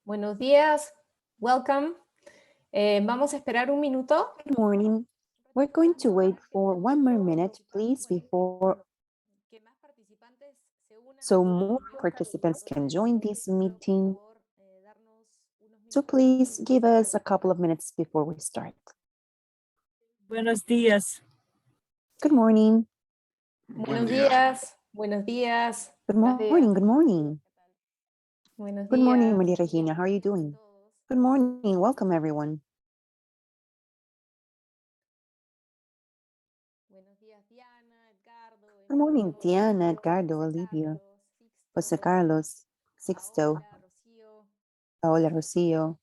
Buenos días, welcome. Vamos a esperar un minuto. Good morning. We're going to wait for 1 more minute, please, so more participants can join this meeting. So please give us a couple of minutes before we start. Buenos días. Good morning. Buenos días, buenos días. Good morning. Good morning. Buenos Good morning, días. Maria Regina. How are you doing? Good morning. Welcome, everyone. Good morning, Diana, Edgardo, Olivia, Jose Carlos, Sixto, Paola, Rocio.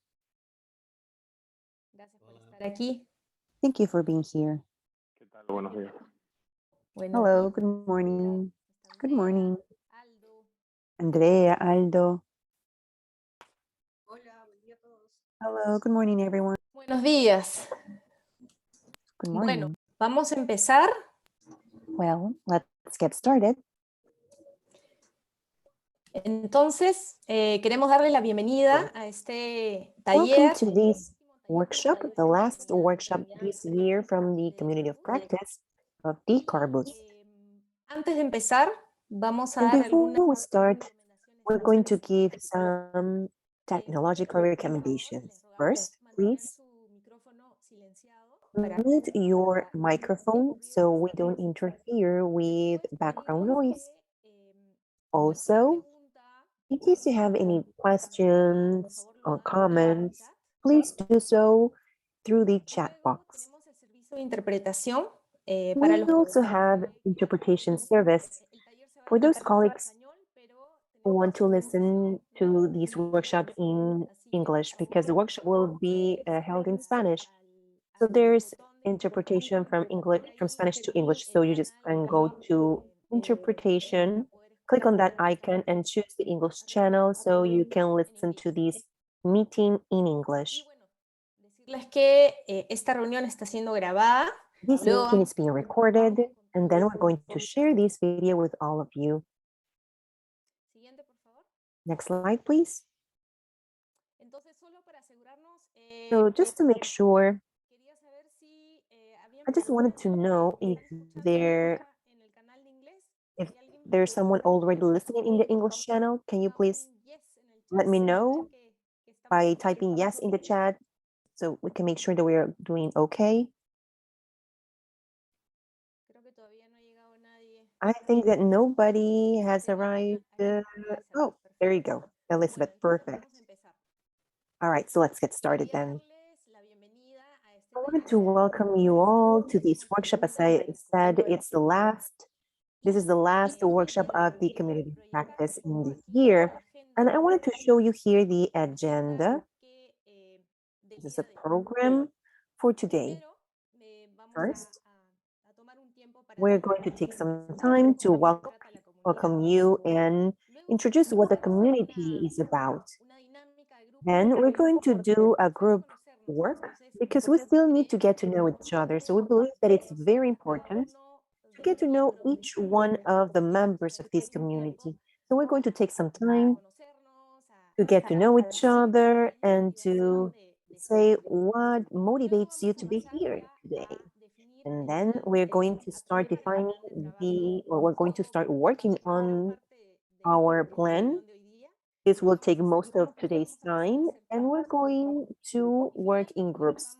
Gracias por estar aquí. Thank you for being here. ¿Qué tal? Buenos días. Buenos Hello, días. good morning. Good morning. Aldo. Andrea, Aldo. Hello, good morning, everyone. Buenos días. Good morning. Bueno, vamos a empezar. Well, let's get started. Entonces, queremos darle la bienvenida a este Welcome taller. to this workshop, the last workshop this year from the Community of Practice of Decarbus. Antes de empezar, vamos a And dar before algunas we start, we're going to give some technological recommendations. First, please mute your microphone so we don't interfere with background noise. Also, in case you have any questions or comments, please do so through the chat box. Tenemos el servicio de interpretación We para los also have interpretation service for those colleagues who want to listen to this workshop in English, because the workshop will be held in Spanish. So there's interpretation from Spanish to English. So you just can go to interpretation, click on that icon and choose the English channel so you can listen to this meeting in English. Decirles que esta reunión está siendo grabada. This meeting is being recorded, and then we're going to share this video with all of you. Siguiente, por favor. Next slide, please. Entonces, solo para asegurarnos, So just to make sure, quería saber si habían I just wanted to know if en el canal de inglés. if there's someone already listening in the English channel. Can you please let me know by typing yes in the chat so we can make sure that we are doing okay? Creo que todavía no ha llegado nadie. I think that nobody has arrived. Oh, there you go, Elizabeth, perfect. All right, so let's get started then. I wanted to welcome you all to this workshop. As I said, this is the last workshop of the community practice in this year. And I wanted to show you here the agenda. This is a program for today. First, we're going to take some time to welcome you and introduce what the community is about. Then we're going to do a group work because we still need to get to know each other. So we believe that it's very important to get to know each one of the members of this community. So we're going to take some time to get to know each other and to say what motivates you to be here today. And then we're going to start we're going to start working on our plan. This will take most of today's time, and we're going to work in groups.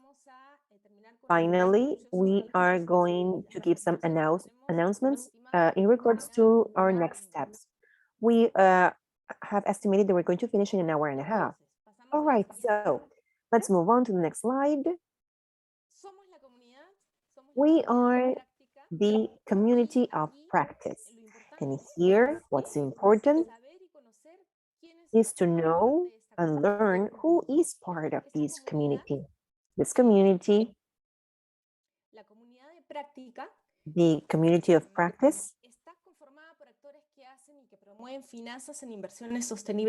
Finally, we are going to give some announcements in regards to our next steps. We have estimated that we're going to finish in an hour and a half. All right, so let's move on to the next slide. We are the community of practice. And here, what's important is to know and learn who is part of this community. This community, the community of practice,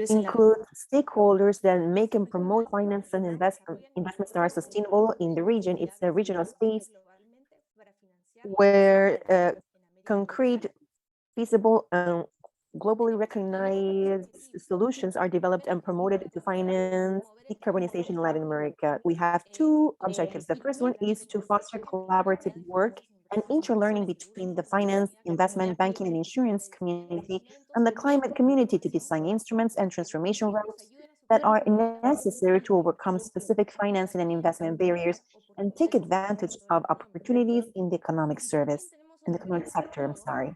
includes stakeholders that make and promote finance and investments that are sustainable in the region. It's a regional space where concrete, feasible, and globally recognized solutions are developed and promoted to finance decarbonization in Latin America. We have two objectives. The first one is to foster collaborative work and interlearning between the finance, investment, banking, and insurance community and the climate community to design instruments and transformation routes that are necessary to overcome specific financing and investment barriers and take advantage of opportunities in the economic sector, I'm sorry.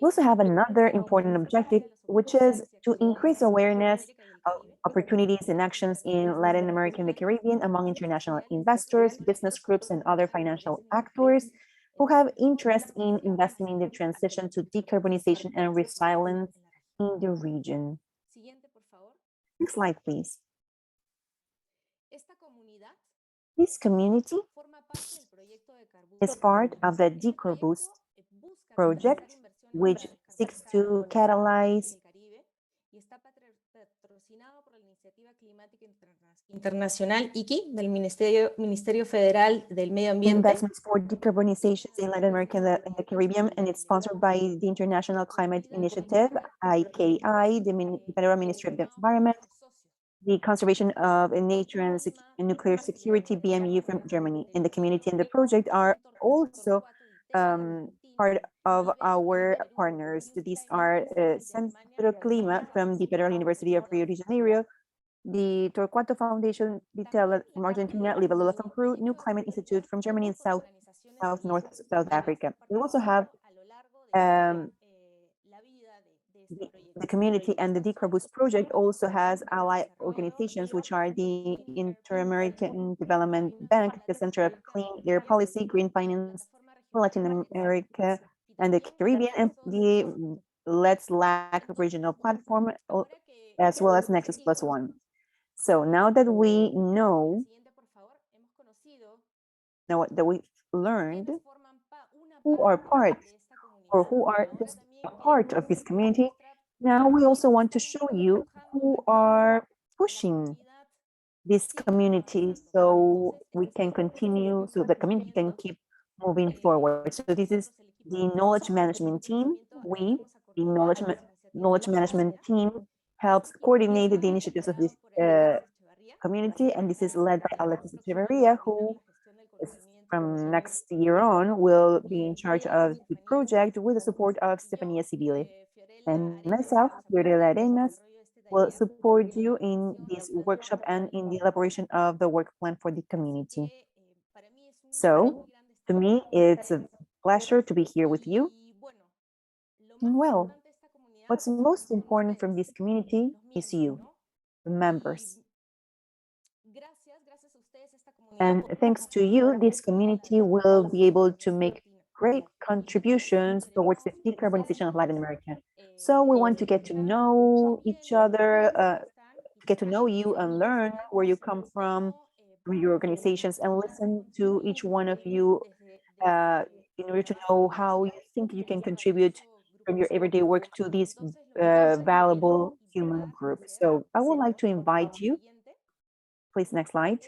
We also have another important objective, which is to increase awareness of opportunities and actions in Latin America and the Caribbean among international investors, business groups, and other financial actors who have interest in investing in the transition to decarbonization and resilience in the region. Next slide, please. This community is part of the DecarBoost project, which seeks to catalyze Internacional ICI del Ministerio Federal del Medio Ambiente. Investments for decarbonization in Latin America and the Caribbean, and it's sponsored by the International Climate Initiative, IKI, the Federal Ministry of the Environment, the Conservation of Nature and Nuclear Security, BMU from Germany. And the community and the project are also part of our partners. These are Centro Clima from the Federal University of Rio de Janeiro, the Torquato Foundation from Argentina, Libélula from Peru, New Climate Institute from Germany, and South Africa. We also have the community, and the DecarBoost project also has allied organizations, which are the Inter-American Development Bank, the Center of Clean Air Policy, Green Finance for Latin America and the Caribbean, and the Let's LAC regional platform, as well as Nexus Plus One. So now that we know, that we've learned who are part or who are just a part of this community, now we also want to show you who are pushing this community so we can continue, so the community can keep moving forward. So this is the knowledge management team. The knowledge management team helps coordinate the initiatives of this community, and this is led by Alexis Echeverria, who from next year on will be in charge of the project with the support of Stefania Sibile. And myself, Gabriela Arenas, will support you in this workshop and in the elaboration of the work plan for the community. So, to me, it's a pleasure to be here with you. Well, what's most important from this community is you, the members. And thanks to you, this community will be able to make great contributions towards the decarbonization of Latin America. So we want to get to know each other, get to know you and learn where you come from your organizations, and listen to each one of you in order to know how you think you can contribute from your everyday work to this valuable human group. So I would like to invite you, please, next slide.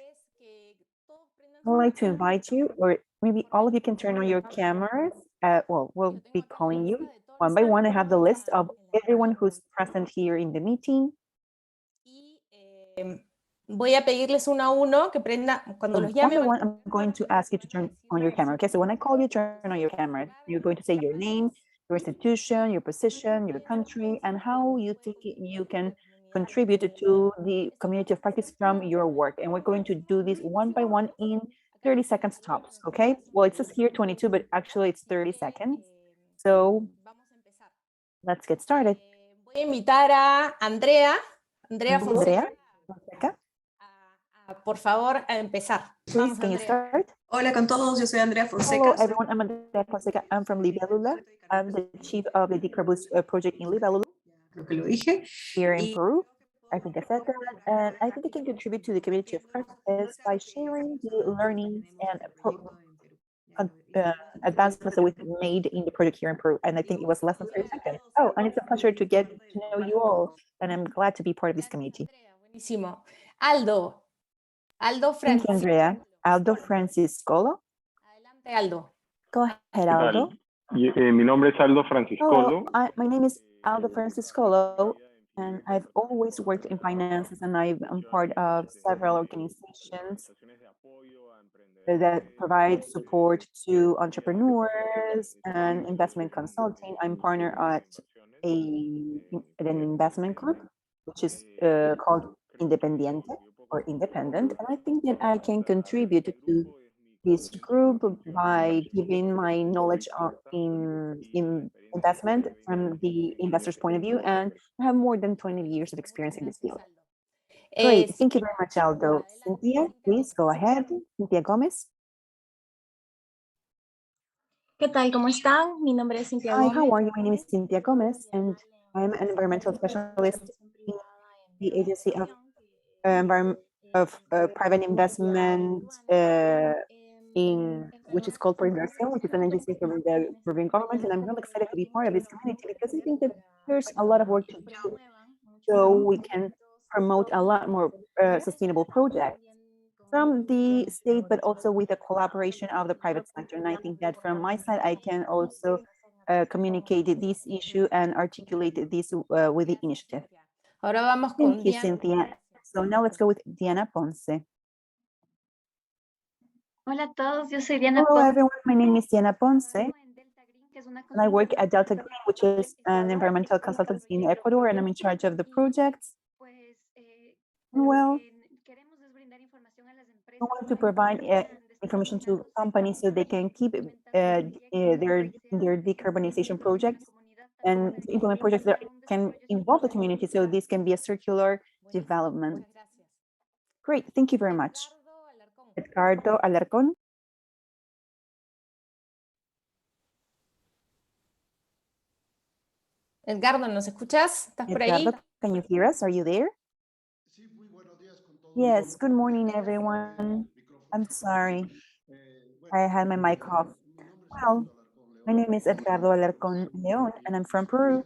I would like to invite you, or maybe all of you can turn on your cameras. Well, we'll be calling you one by one. I have the list of everyone who's present here in the meeting. Voy a pedirles uno a uno que prenda cuando los llame. One by one, I'm going to ask you to turn on your camera. Okay, so when I call you, turn on your camera. You're going to say your name, your institution, your position, your country, and how you think you can contribute to the community of practice from your work. And we're going to do this one by one in 30 seconds tops, okay? Well, it says here 22, but actually it's 30 seconds. So let's get started. Voy a invitar a Andrea Fonseca. Por favor, a empezar. Please, can you start? Hola con todos, yo soy Andrea Fonseca. Hello everyone, I'm Andrea Fonseca. I'm from Libélula. I'm the chief of the DecarBoost project in Libélula. Creo que lo dije. Here in Peru. I think I said that, and I think I can contribute to the community of practice by sharing the learnings and advancements that we've made in the project here in Peru. And I think it was less than 30 seconds. Oh, and it's a pleasure to get to know you all, and I'm glad to be part of this community. Buenísimo. Aldo Francisco. Thank you, Andrea. Aldo Franciscolo. Adelante, Aldo. Go ahead, Aldo. Mi nombre es Aldo Franciscolo. My name is Aldo Franciscolo, and I've always worked in finances, and I'm part of several organizations that provide support to entrepreneurs and investment consulting. I'm partner at an investment group, which is called Independiente or Independent, and I think that I can contribute to this group by giving my knowledge in investment from the investor's point of view, and I have more than 20 years of experience in this field. Great, thank you very much, Aldo. Cynthia, please go ahead. Cynthia Gomez. ¿Qué tal? ¿Cómo están? Mi nombre es Cintia Hi, Gómez. how are you? My name is Cynthia Gomez, and I'm an environmental specialist in the Agency of Private Investment which is called Proinversión, which is an agency from the Peruvian government, and I'm really excited to be part of this community because I think that there's a lot of work to do so we can promote a lot more sustainable projects from the state, but also with the collaboration of the private sector. And I think that from my side, I can also communicate this issue and articulate this with the initiative. Ahora vamos con Thank you, Diana. Cynthia. So now let's go with Diana Ponce. Hola a todos, yo soy Diana Hello, Ponce. everyone. My name is Diana Ponce, Trabajo en Delta Green, que es una and I work at Delta consultora Green, which is an environmental consultancy in Ecuador, and I'm in charge of the projects. Pues, Well, queremos es brindar información a las we empresas want to para provide que puedan information to descarbonizar companies so they can keep their decarbonization projects and to implement projects that can involve the community. So this can be a circular development. Muchas gracias. Great, thank you very much. Edgardo Alarcón. Edgardo Alarcón. Edgardo, ¿nos escuchas? ¿Estás por ahí? Edgardo, can you hear us? Are you there? Yes, good morning, everyone. I'm sorry, I had my mic off. Well, my name is Edgardo Alarcón León, and I'm from Peru.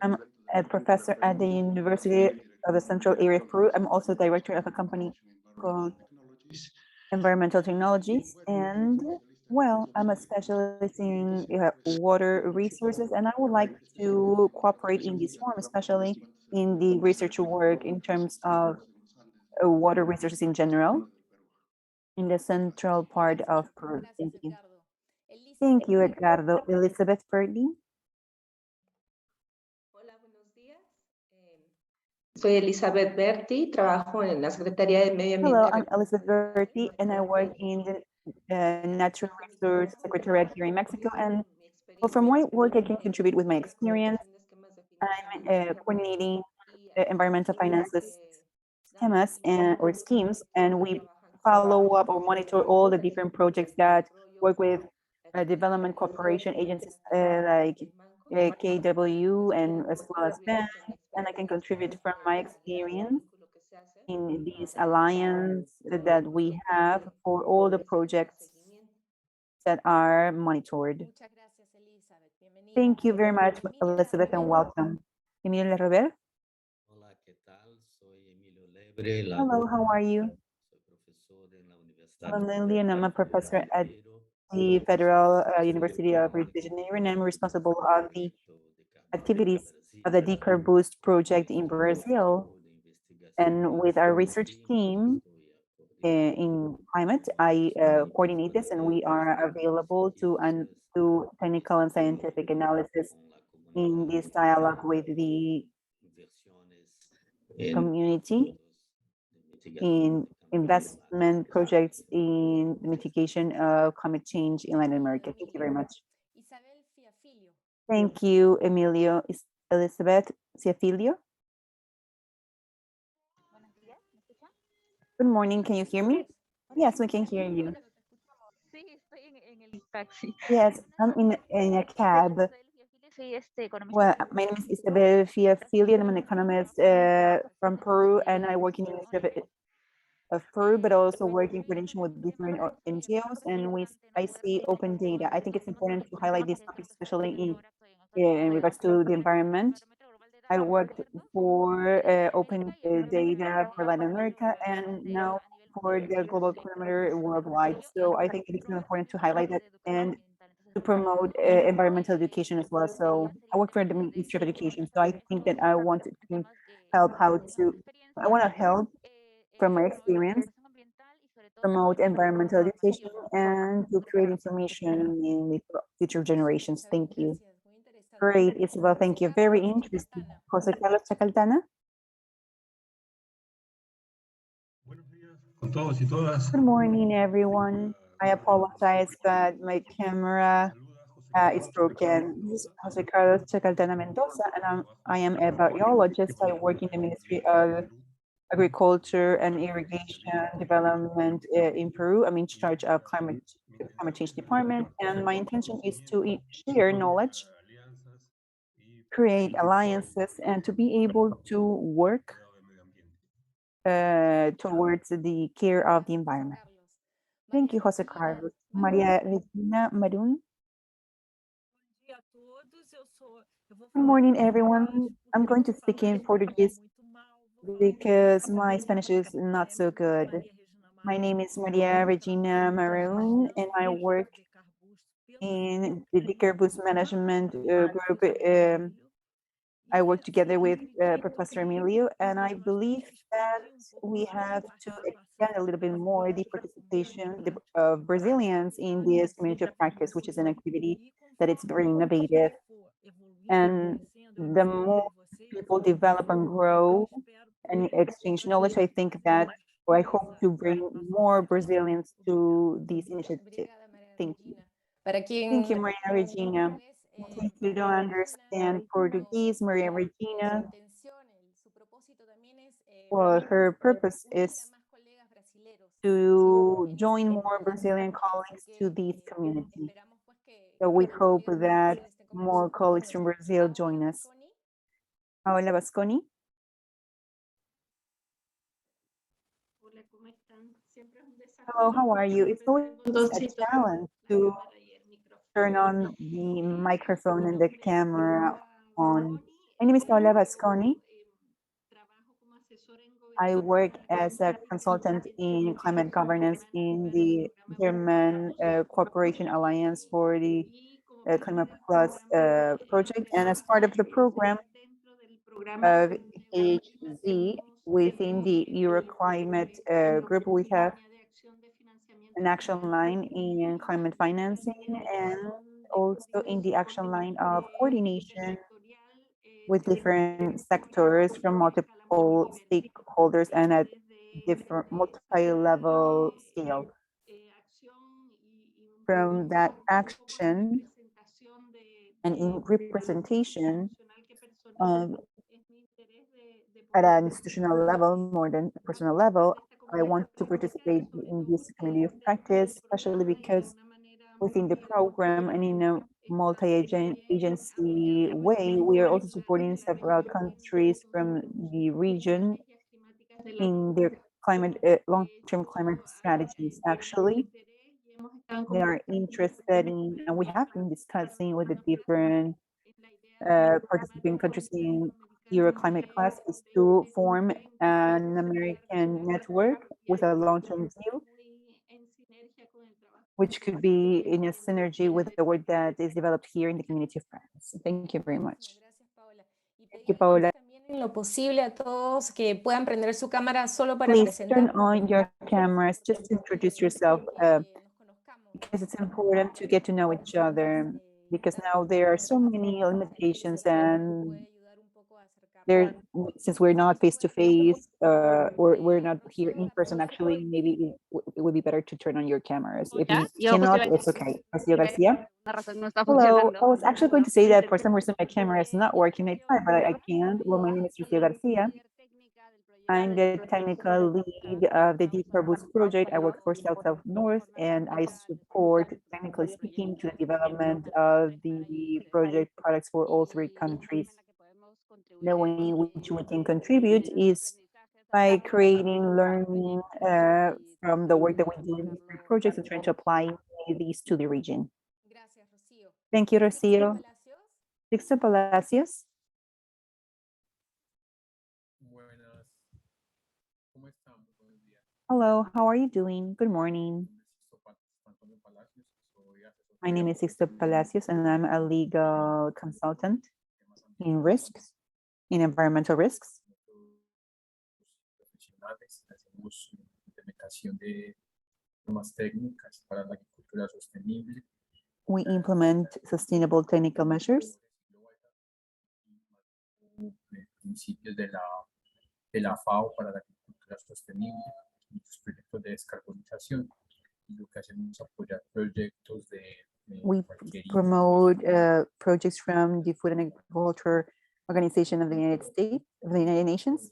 I'm a professor at the University of the Central Area of Peru. I'm also director of a company called Environmental Technologies. And well, I'm a specialist in water resources, and I would like to cooperate in this forum, especially in the research work in terms of water resources in general in the central part of Peru. Thank you. Thank you, Edgardo. Elizabeth Purdy. Hola, buenos días. Soy Elizabeth Berti, trabajo en la Secretaría de Medio Ambiente. Hello, I'm Elizabeth Berti, and I work in the Natural Resource Secretariat here in Mexico. And well, from my work, I can contribute with my experience. I'm coordinating environmental finances schemas or schemes, and we follow up or monitor all the different projects that work with development cooperation agencies like KW and as well as banks, and I can contribute from my experience in this alliance that we have for all the projects that are monitored. Muchas gracias, Elizabeth. Bienvenida. Thank you very much, Elizabeth, and welcome. Emilio Lerrober. Hola, ¿qué tal? Soy Emilio Lebre. Hello, how are you? Soy profesor en la Universidad I'm Lillian. I'm a professor at the the Federal University of Rio de Janeiro, and I'm responsible of the activities of the Decar Boost project in Brazil. And with our research team in climate, I coordinate this, and we are available to do technical and scientific analysis in this dialogue with the community in investment projects in the mitigation of climate change in Latin America. Thank you very much. Isabel Fiafilio. Thank you, Emilio. Elizabeth Ciafilio. Good morning. Can you hear me? Yes, we can hear you. Sí, estoy en el taxi. Yes, I'm in a cab. Soy economista. Well, my name is Isabel Fiafilio, and I'm an economist from Peru, and I work in the Ministry of Peru, but also work in coordination with different NGOs, and I see open data. I think it's important to highlight these topics, especially in regards to the environment. I worked for open data for Latin America, and now for the global chronometer worldwide. So I think it's important to highlight that. And to promote environmental education as well. So I work for the Ministry of Education. So I think that I wanted to help I want to help from my experience promote environmental education and to create information mainly for future generations. Thank you. Great, Isabel. Thank you. Very interesting. Jose Carlos Chacaltana. Con todos y todas. Good morning, everyone. I apologize, but my camera is broken. This is Jose Carlos Chacaltana Mendoza, and I am a biologist. I work in the Ministry of Agriculture and Irrigation Development in Peru. I'm in charge of climate change department, and my intention is to share knowledge, create alliances, and to be able to work towards the care of the environment. Thank you, Jose Carlos. Maria Regina Marun. Good morning, everyone. I'm going to speak in Portuguese because my Spanish is not so good. My name is Maria Regina Maroon, and I work in the Dickerbus Management Group. I work together with Professor Emilio, and I believe that we have to extend a little bit more the participation of Brazilians in this community of practice, which is an activity that it's very innovative. And the more people develop and grow and exchange knowledge, I think that, or I hope to bring more Brazilians to this initiative. Thank you. Thank you, Maria Regina. In case you don't understand Portuguese, Maria Regina, well, her purpose is to join more Brazilian colleagues to this community. So we hope that more colleagues from Brazil join us. Paola Vasconi. Hello, how are you? It's always a challenge to turn on the microphone and the camera on. My name is Paola Vasconi. I work as a consultant in climate governance in the German Cooperation Alliance for the Climate Plus project. And as part of the program of HZ within the Euroclimate group, we have an action line in climate financing and also in the action line of coordination with different sectors from multiple stakeholders and at different multi-level scale. From that action and in representation at an institutional level more than a personal level, I want to participate in this community of practice, especially because within the program and in a multi-agency way, we are also supporting several countries from the region in their climate, long-term climate strategies. Actually, they are interested in, and we have been discussing with the different participating countries in Euroclimate Class is to form an American network with a long-term view, which could be in a synergy with the work that is developed here in the community of France. Thank you very much. Thank you, Paola. En lo posible a todos que puedan prender su cámara solo para Please turn presentar. on your cameras, just introduce yourself, because it's important to get to know each other, because now there are so many limitations and there, since we're not face to face, or we're not here in person, actually, maybe it would be better to turn on your cameras. If you cannot, it's okay. Rocío Garcia. Hello, I was actually going to say that for some reason my camera is not working. I tried, but I can't. Well, my name is Rocío Garcia. I'm the technical lead of the Decarbus project. I work for South North, and I support, technically speaking, to the development of the project products for all three countries. The way in which we can contribute is by creating learning from the work that we do in these projects and trying to apply these to the region. Thank you, Rocío. Dixon Palacios. Hello, how are you doing? Good morning. My name is Sixto Palacios, and I'm a legal consultant in risks, in environmental risks. Profesionales, hacemos implementación de normas técnicas para la agricultura sostenible. We implement sustainable technical measures. Principios de la FAO para la agricultura sostenible, muchos proyectos de descarbonización. Y lo que hacemos es apoyar proyectos de We cualquier promote projects from the Food and Agriculture Organization of the United States, of the United Nations.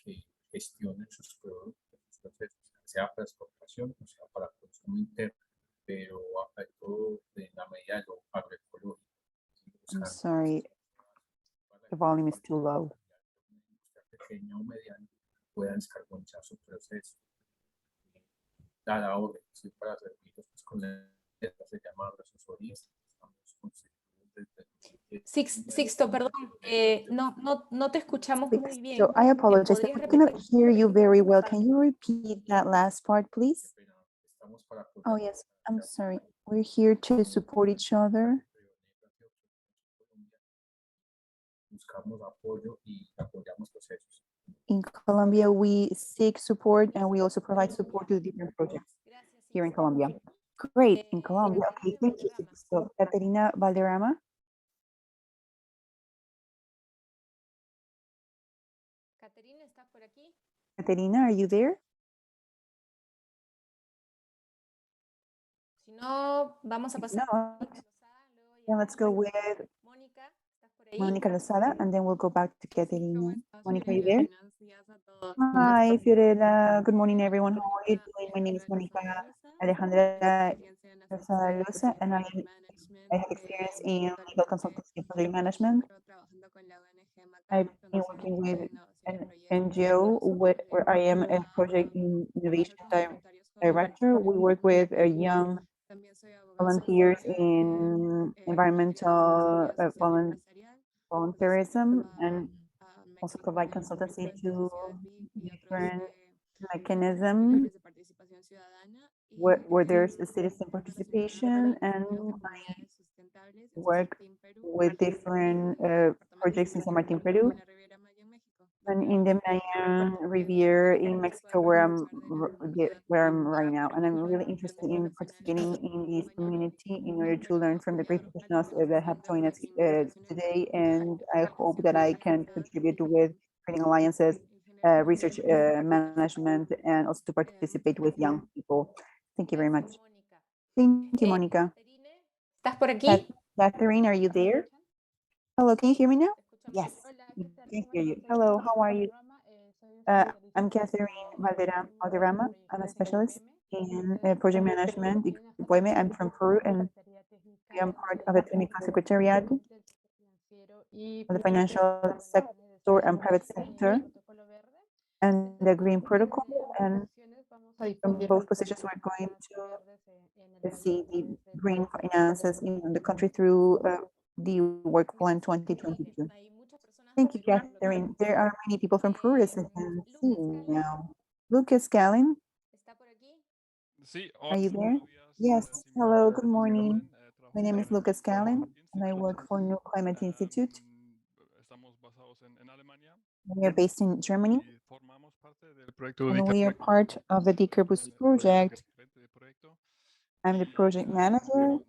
Que gestionen sus productos, sus procesos, sea para exportación o sea para consumo interno, pero a todo en la medida de lo agroecológico. I'm sorry, the volume is too low. Pequeña o mediana puedan descarbonizar su proceso. Dada ahora, para servicios pues, con esta se llama asesorías. Estamos constituidos desde Sixto, perdón, no te escuchamos muy bien. So I apologize, ¿Podrías I cannot repetir? hear you very well. Can you repeat that last part, please? estamos para Oh, yes, I'm sorry. We're here to support each other. Buscamos apoyo y apoyamos procesos. In Colombia, we seek support and we also provide support to different projects here in Colombia. Great, in Colombia. Okay, thank you. So, Caterina Valderrama. Caterina, ¿estás por aquí? Caterina, are you there? Si no, vamos a If pasar. not, then let's go with Mónica, ¿estás por ahí? Monica Lozada, and then we'll go back to Caterina. Monica, are you there? Buenos días a todos. Hi, Fiorella. Good morning, everyone. How are you doing? My name is Monica Alejandra Lozada Loza, and I have experience in legal consultancy and project management. I've been working with an NGO where I am a project innovation director. We work with young volunteers in environmental volunteerism and also provide consultancy to different mechanisms where there's a citizen participation, and I work with different projects in San Martin, Peru, and in the Mayan Riviera in Mexico, where I'm right now. And I'm really interested in participating in this community in order to learn from the great professionals that have joined us today. And I hope that I can contribute with creating alliances, research management, and also to participate with young people. Thank you very much. Thank you, Monica. ¿Estás por aquí? Catherine, are you there? Hello, can you hear me now? Yes, I can hear you. Hello, how are you? I'm Catherine Valderrama. I'm a specialist in project management deployment. I'm from Peru, and I'm part of the technical secretariat of the financial sector and private sector and the Green Protocol. And from both positions, we're going to see the green finances in the country through the work plan 2022. Thank you, Catherine. There are many people from Peru, as I can see now. Lucas Gallin, are you there? Yes, hello, good morning. My name is Lucas Gallin, and I work for New Climate Institute. We are based in Germany, and we are part of the Decarbus project. I'm the project manager,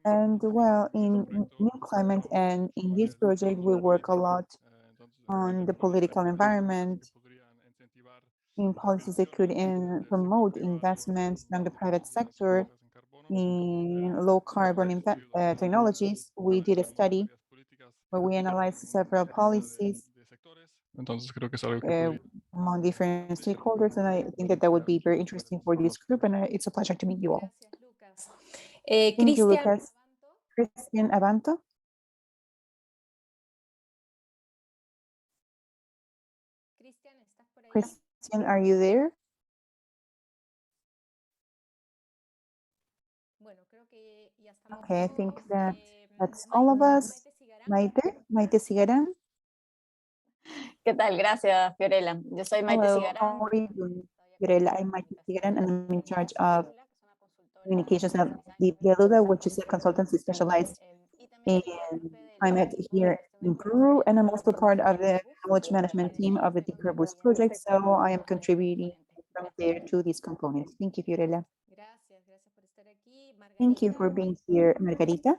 and well, in New Climate and in this project, we work a lot on the political environment, in policies that could promote investments from the private sector in low carbon technologies. We did a study where we analyzed several policies among different stakeholders, and I think that would be very interesting for this group, and it's a pleasure to meet you all. Thank you, Lucas. Christian Abanto. Christian, are you there? Okay, I think that's all of us. Maite Cigarán. ¿Qué tal? Gracias, Fiorella. Yo soy Maite Hello, Cigarán. how are you doing, Fiorella? I'm Maite Cigarán, and I'm in charge of communications of the Beluda, which is a consultancy specialized in climate here in Peru, and I'm also part of the knowledge management team of the Decarboost project, so I am contributing from there to these components. Thank you, Fiorella. Thank you for being here, Margarita.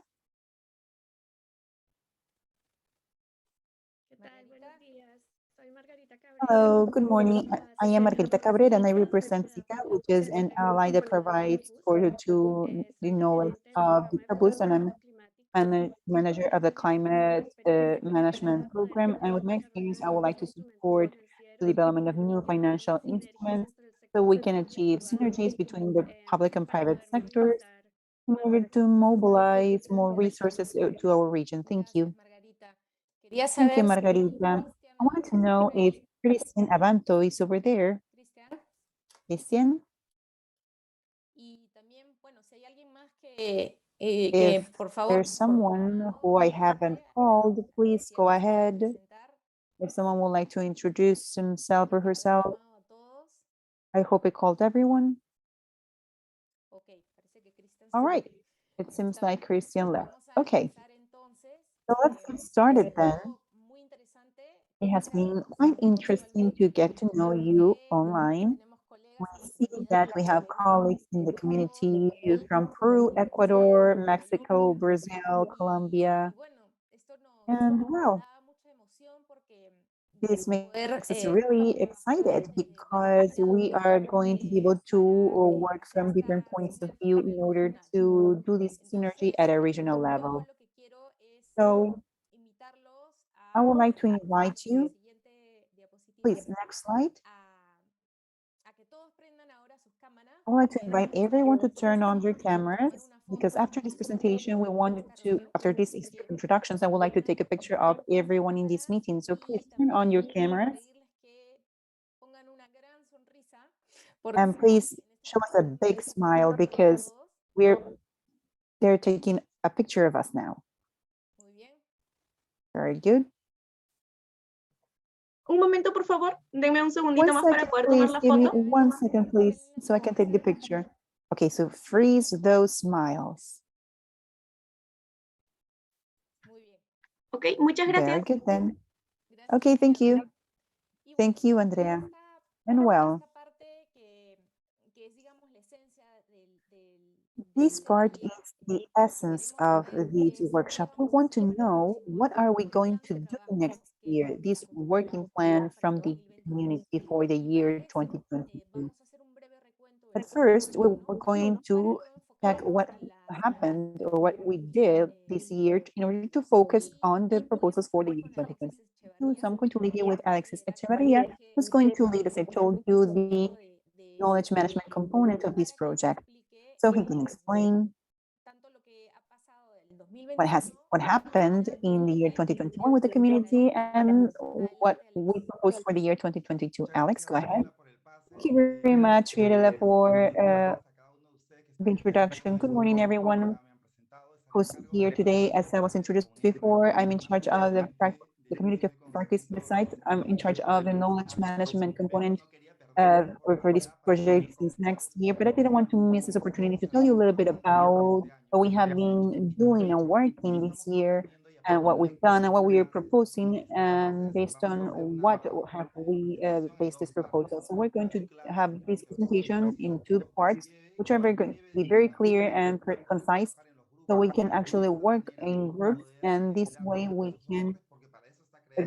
Hello, good morning. I am Margarita Cabrera, and I represent SICA, which is an ally that provides support to the knowledge of Decarboost, and I'm manager of the climate management program. And with my experience, I would like to support the development of new financial instruments so we can achieve synergies between the public and private sectors in order to mobilize more resources to our region. Thank you. Thank you, Margarita. I wanted to know if Christian Abanto is over there. Christian? If there's someone who I haven't called, please go ahead. If someone would like to introduce himself or herself. I hope I called everyone. All right, it seems like Christian left. Okay, so let's get started then. It has been quite interesting to get to know you online. We see that we have colleagues in the community from Peru, Ecuador, Mexico, Brazil, Colombia. And well, this makes us really excited because we are going to be able to work from different points of view in order to do this synergy at a regional level. So I would like to invite you, please, next slide. I would like to invite everyone to turn on their cameras because after this presentation, we wanted to, after these introductions, I would like to take a picture of everyone in this meeting. So please turn on your cameras. And please show us a big smile because they're taking a picture of us now. Very good. Un momento, por favor. Denme un segundito más para poder tomar la Give me foto. 1 second, please, so I can take the picture. Okay, so freeze those smiles. Ok, muchas Very gracias. good then. Okay, thank you. Thank you, Andrea. And well, this part is the essence of this workshop. We want to know what are we going to do next year, this working plan from the community for the year 2022. But first, we're going to check what happened or what we did this year in order to focus on the proposals for the year 2022. So I'm going to leave you with Alexis Echevarria, who's going to lead, as I told you, the knowledge management component of this project. So he can explain what happened in the year 2021 with the community and what we propose for the year 2022. Alex, go ahead. Thank you very much, Fiorella, for the introduction. Good morning, everyone who's here today. As I was introduced before, I'm in charge of the community of practice site. I'm in charge of the knowledge management component for this project since next year, but I didn't want to miss this opportunity to tell you a little bit about what we have been doing and working this year and what we've done and what we are proposing, and based on what have we based this proposal. So we're going to have this presentation in 2 parts, which are going to be very clear and concise, so we can actually work in groups, and this way we can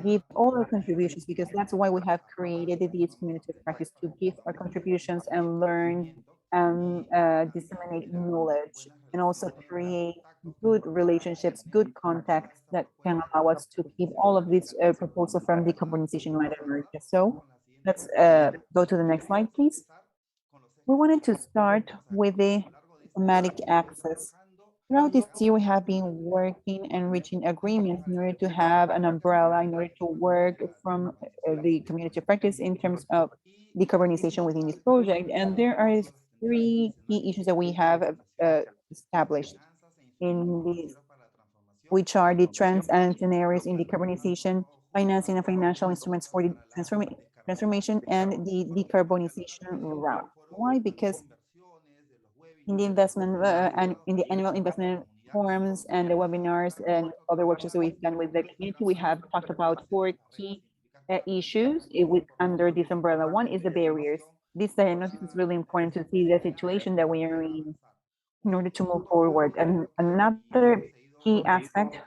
give all our contributions, because that's why we have created this community of practice, to give our contributions and learn and disseminate knowledge, and also create good relationships, good contacts that can allow us to keep all of this proposal from decarbonization in Latin America. So let's go to the next slide, please. We wanted to start with the thematic axis. Throughout this year, we have been working and reaching agreements in order to have an umbrella, in order to work from the community of practice in terms of decarbonization within this project. And there are 3 key issues that we have established in this, which are the trends and scenarios in decarbonization, financing and financial instruments for the transformation, and the decarbonization route. Why? Because in the investment and in the annual investment forums and the webinars and other workshops that we've done with the community, we have talked about 4 key issues under this umbrella. One is the barriers. This diagnosis is really important to see the situation that we are in order to move forward. And another key aspect,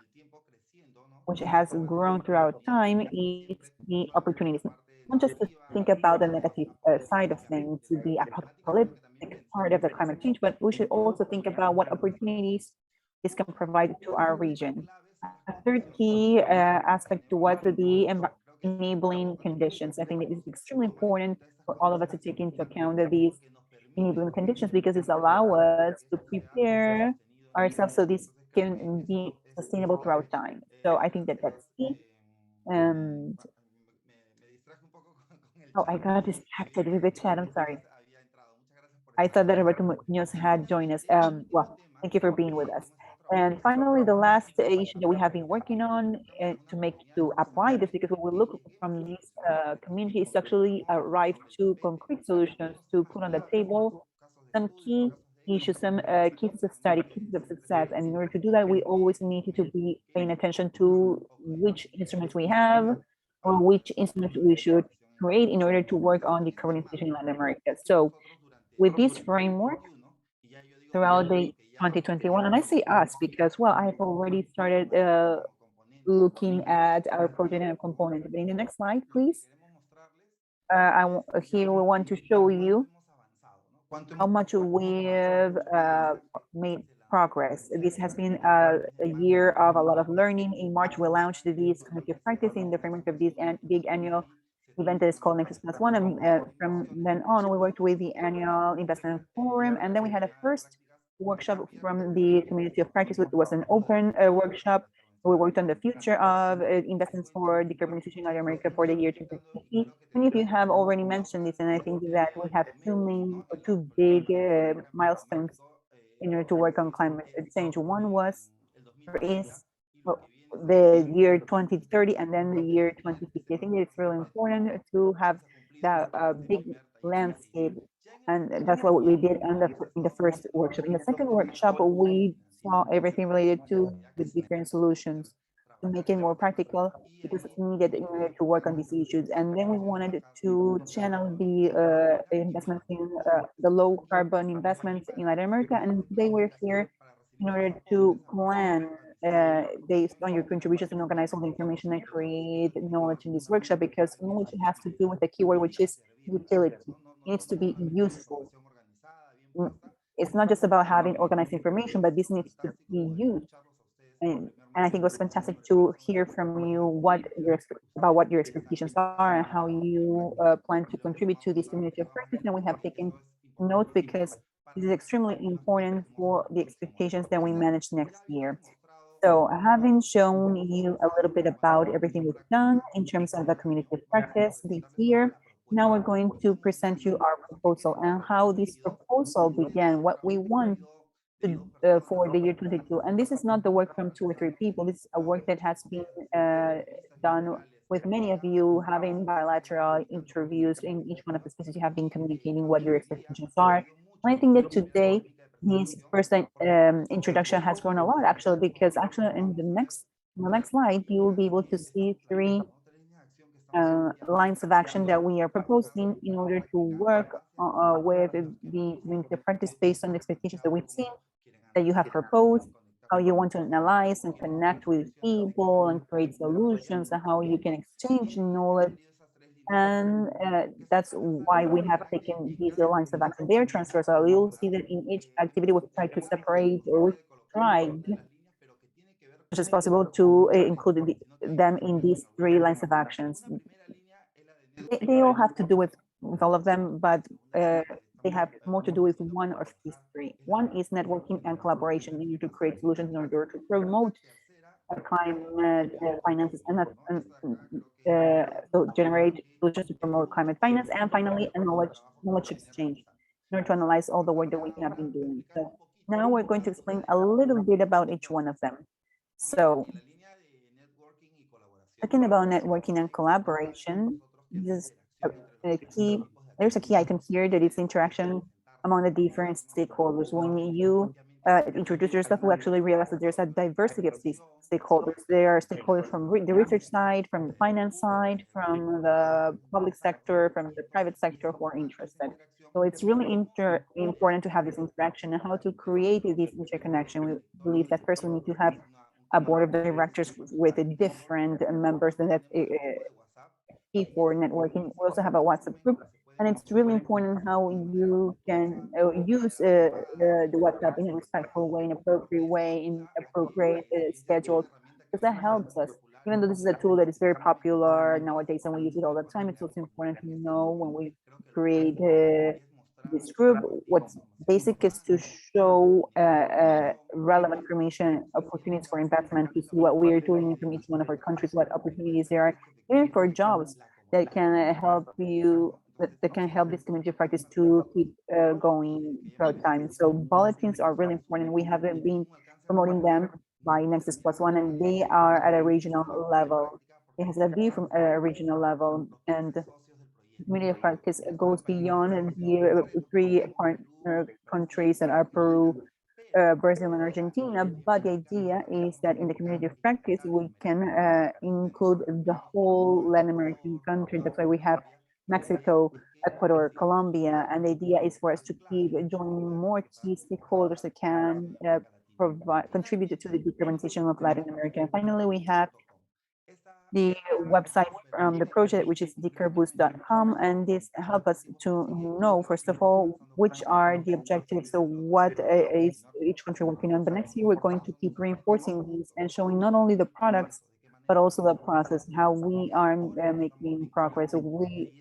which has grown throughout time, is the opportunities. Not just to think about the negative side of things, the apocalyptic part of the climate change, but we should also think about what opportunities this can provide to our region. A third key aspect was the enabling conditions. I think it is extremely important for all of us to take into account these enabling conditions, because it's allow us to prepare ourselves so this can be sustainable throughout time. So I think that that's key. And oh, I got distracted with the chat. I'm sorry. I thought that Roberto Munoz had joined us. Well, thank you for being with us. And finally, the last issue that we have been working on to apply this, because what we look from this community is to actually arrive to concrete solutions to put on the table some key issues, some cases of study, cases of success. And in order to do that, we always need to be paying attention to which instruments we have or which instruments we should create in order to work on decarbonization in Latin America. So with this framework, throughout the 2021, and I say us because, well, I've already started looking at our project and component. But in the next slide, please. Here we want to show you how much we've made progress. This has been a year of a lot of learning. In March, we launched this community of practice in the framework of this big annual event that is called Nexus Plus One. And from then on, we worked with the annual investment forum. And then we had a first workshop from the community of practice. It was an open workshop. We worked on the future of investments for decarbonization in Latin America for the year 2050. Many of you have already mentioned this, and I think that we have two big milestones in order to work on climate change. One is the year 2030 and then the year 2050. I think it's really important to have that big landscape, and that's what we did in the first workshop. In the second workshop, we saw everything related to the different solutions to make it more practical, because it's needed in order to work on these issues. And then we wanted to channel the investments in the low carbon investments in Latin America. And today we're here in order to plan based on your contributions and organize all the information and create knowledge in this workshop, because knowledge has to do with the keyword, which is utility. It needs to be useful. It's not just about having organized information, but this needs to be used. And I think it was fantastic to hear from you about what your expectations are and how you plan to contribute to this community of practice. And we have taken notes, because this is extremely important for the expectations that we manage next year. So having shown you a little bit about everything we've done in terms of the community of practice this year, now we're going to present you our proposal and how this proposal began, what we want to, for the year 2022. And this is not the work from 2 or 3 people. This is a work that has been done with many of you, having bilateral interviews in each one of the spaces. You have been communicating what your expectations are. And I think that today, this first introduction has grown a lot, actually, because actually in the next slide, you will be able to see 3 lines of action that we are proposing in order to work with the community of practice based on the expectations that we've seen, that you have proposed, how you want to analyze and connect with people and create solutions, and how you can exchange knowledge. And that's why we have taken these lines of action. They're transversal. You'll see that in each activity we try to separate, or we tried as much as possible to include them in these 3 lines of actions. They all have to do with all of them, but they have more to do with one of these 3. One is networking and collaboration. You need to create solutions in order to promote climate finances, and so generate solutions to promote climate finance. And finally, a knowledge exchange in order to analyze all the work that we have been doing. So now we're going to explain a little bit about each one of them. So talking about networking and collaboration, this is a key. There's a key icon here that is interaction among the different stakeholders. When you introduce yourself, we actually realize that there's a diversity of stakeholders. There are stakeholders from the research side, from the finance side, from the public sector, from the private sector who are interested. So it's really important to have this interaction and how to create this interconnection. We believe that first we need to have a board of directors with different members, and that's key for networking. We also have a WhatsApp group, and it's really important how you can use the WhatsApp in a respectful way, in appropriate way, in appropriate schedule, because that helps us. Even though this is a tool that is very popular nowadays and we use it all the time, it's also important to know when we create this group, what's basic is to show relevant information, opportunities for investment, to see what we are doing from each one of our countries, what opportunities there are, even for jobs that can help you, that can help this community practice to keep going throughout time. So bulletins are really important. We have been promoting them by Nexus Plus One, and they are at a regional level. It has a view from a regional level, and community of practice goes beyond the three partner countries that are Peru, Brazil, and Argentina. But the idea is that in the community of practice, we can include the whole Latin American country. That's why we have Mexico, Ecuador, Colombia, and the idea is for us to keep joining more key stakeholders that can contribute to the decarbonization of Latin America. And finally, we have the website from the project, which is decarboost.com, and this helps us to know, first of all, which are the objectives, so what is each country working on. But next year, we're going to keep reinforcing these and showing not only the products, but also the process, how we are making progress, we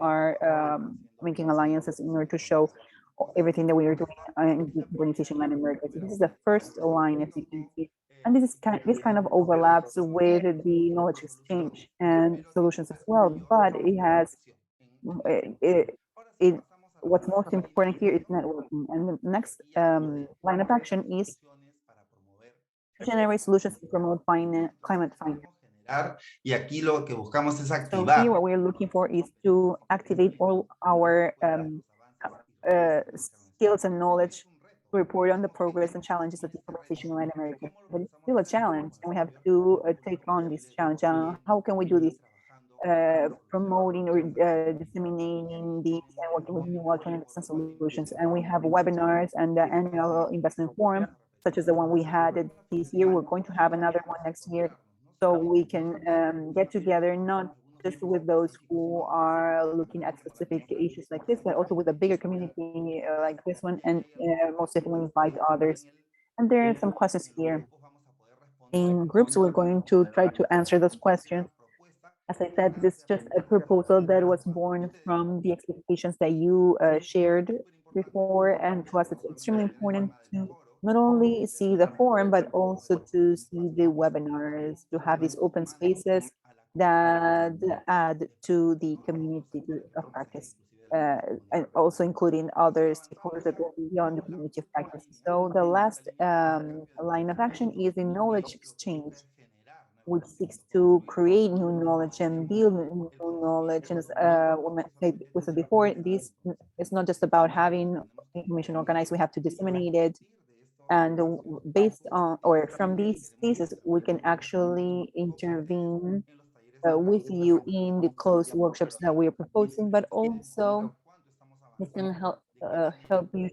are making alliances in order to show everything that we are doing in decarbonization in Latin America. So this is the first line, as you can see. And this kind of overlaps with the knowledge exchange and solutions as well, but it has what's most important here is networking. And the next line of action is to generate solutions to promote climate finance. Y aquí lo que buscamos es So activar. here what we're looking for is to activate all our skills and knowledge to report on the progress and challenges of decarbonization in Latin America. But it's still a challenge, and we have to take on this challenge. How can we do this? Promoting or disseminating these and working with new alternatives and solutions. And we have webinars and the annual investment forum, such as the one we had this year. We're going to have another one next year, so we can get together, not just with those who are looking at specific issues like this, but also with a bigger community like this one, and most definitely invite others. And there are some questions here. In groups, we're going to try to answer those questions. As I said, this is just a proposal that was born from the expectations that you shared before, and to us it's extremely important to not only see the forum, but also to see the webinars, to have these open spaces that add to the community of practice, and also including other stakeholders that go beyond the community of practice. So the last line of action is the knowledge exchange, which seeks to create new knowledge and build new knowledge. And we said before, this is not just about having information organized, we have to disseminate it. And based on, or from these theses, we can actually intervene with you in the closed workshops that we are proposing, but also this can help you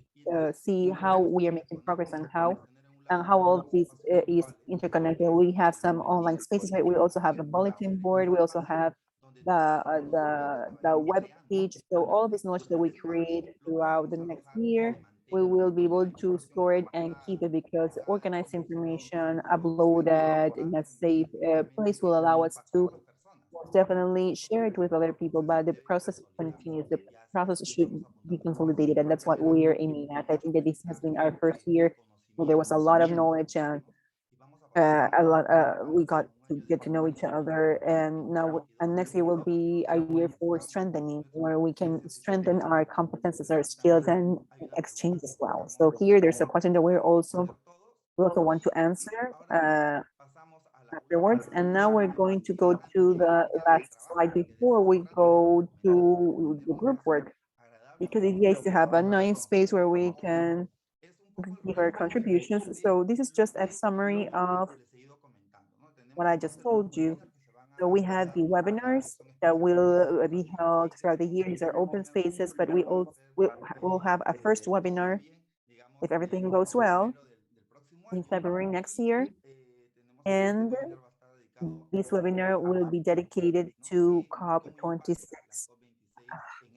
see how we are making progress and how all of this is interconnected. We have some online spaces, right? We also have a bulletin board. We also have the web page. So all of this knowledge that we create throughout the next year, we will be able to store it and keep it, because organized information uploaded in a safe place will allow us to definitely share it with other people, but the process continues. The process should be consolidated, and that's what we're aiming at. I think that this has been our first year where there was a lot of knowledge, and we got to get to know each other, and next year will be a year for strengthening, where we can strengthen our competences, our skills, and exchange as well. So here there's a question that we also want to answer afterwards. And now we're going to go to the last slide before we go to the group work. because the idea is to have a nice space where we can give our contributions. So this is just a summary of what I just told you. So we have the webinars that will be held throughout the year. These are open spaces, but we also will have a first webinar, if everything goes well, in February next year. And this webinar will be dedicated to COP26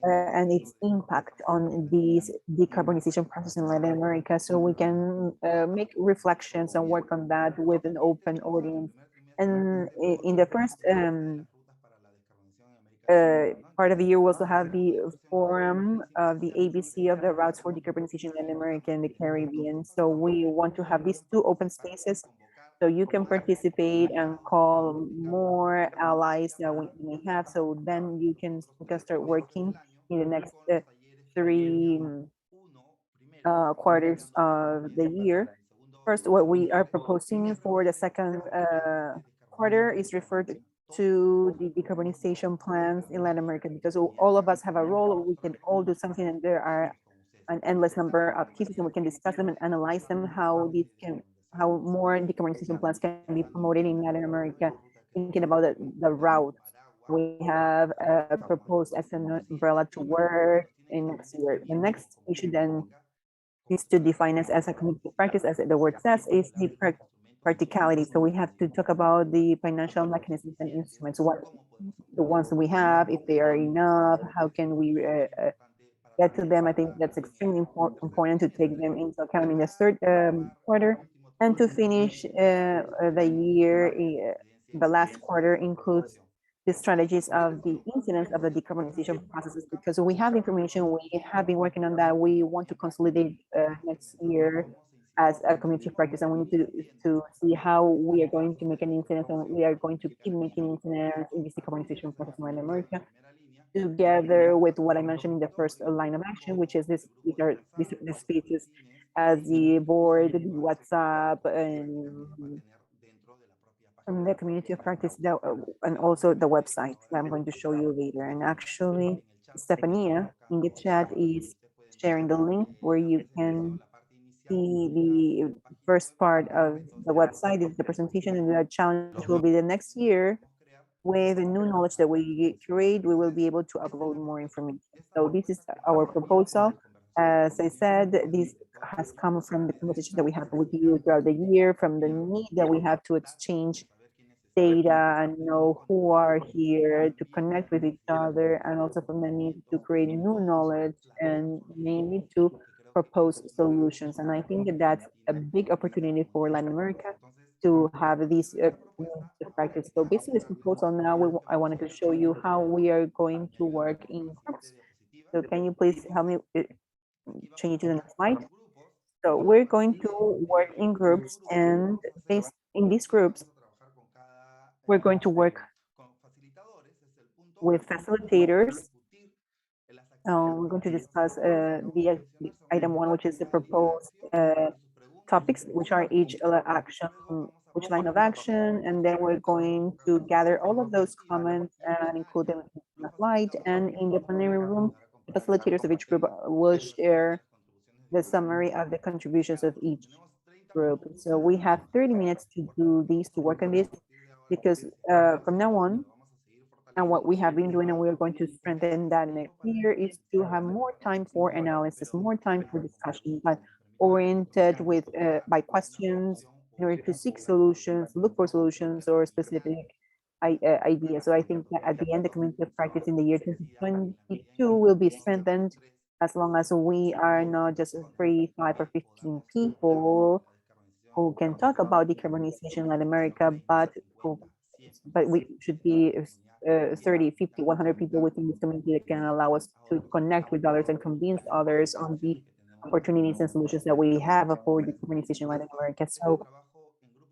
and its impact on this decarbonization process in Latin America. So we can make reflections and work on that with an open audience. And in the first part of the year, we also have the forum of the ABC of the routes for decarbonization in Latin America and the Caribbean. So we want to have these two open spaces so you can participate and call more allies that we may have. So then we can start working in the next three quarters of the year. First, what we are proposing for the second quarter is referred to the decarbonization plans in Latin America, because all of us have a role. We can all do something, and there are an endless number of cases, and we can discuss them and analyze them, how more decarbonization plans can be promoted in Latin America, thinking about the route. We have proposed as an umbrella to work in next year. The next issue then is to define us as a community practice, as the word says, is the practicality. So we have to talk about the financial mechanisms and instruments, what the ones that we have, if they are enough, how can we get to them. I think that's extremely important to take them into account in the third quarter. And to finish the year, the last quarter includes the strategies of the incidence of the decarbonization processes, because we have information, we have been working on that. We want to consolidate next year as a community practice, and we need to see how we are going to make an incidence, and we are going to keep making incidence in this decarbonization process in Latin America, together with what I mentioned in the first line of action, which is these spaces as the board, the WhatsApp, and the community of practice, and also the website that I'm going to show you later. And actually, Stefania in the chat is sharing the link where you can see the first part of the website, is the presentation, and the challenge will be the next year. With the new knowledge that we create, we will be able to upload more information. So this is our proposal. As I said, this has come from the conversation that we have with you throughout the year, from the need that we have to exchange data and know who are here, to connect with each other, and also from the need to create new knowledge and mainly to propose solutions. And I think that that's a big opportunity for Latin America to have these practice. So basically, this proposal now, I wanted to show you how we are going to work in groups. So can you please help me change it to the next slide? So we're going to work in groups, and based in these groups, we're going to work with facilitators. We're going to discuss the item 1, which is the proposed topics, which are each line of action, and then we're going to gather all of those comments and include them in the slide. And in the plenary room, the facilitators of each group will share the summary of the contributions of each group. So we have 30 minutes to do these, to work on this, because from now on, and what we have been doing, and we're going to strengthen that next year, is to have more time for analysis, more time for discussion, but oriented with by questions, in order to seek solutions, look for solutions or specific ideas. So I think that at the end, the community of practice in the year 2022 will be strengthened, as long as we are not just 3, 5, or 15 people who can talk about decarbonization in Latin America, but we should be 30, 50, 100 people within this community that can allow us to connect with others and convince others on the opportunities and solutions that we have for decarbonization in Latin America. So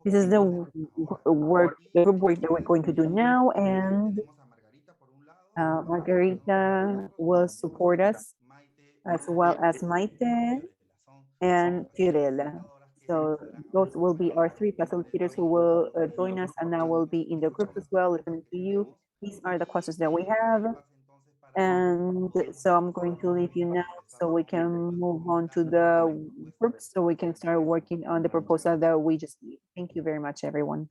this is the group work that we're going to do now, and Margarita will support us, as well as Maite and Fiorella. So those will be our 3 facilitators who will join us, and now will be in the group as well, listening to you. These are the questions that we have. And so I'm going to leave you now so we can move on to the groups so we can start working on the proposal that we just made. Thank you very much, everyone.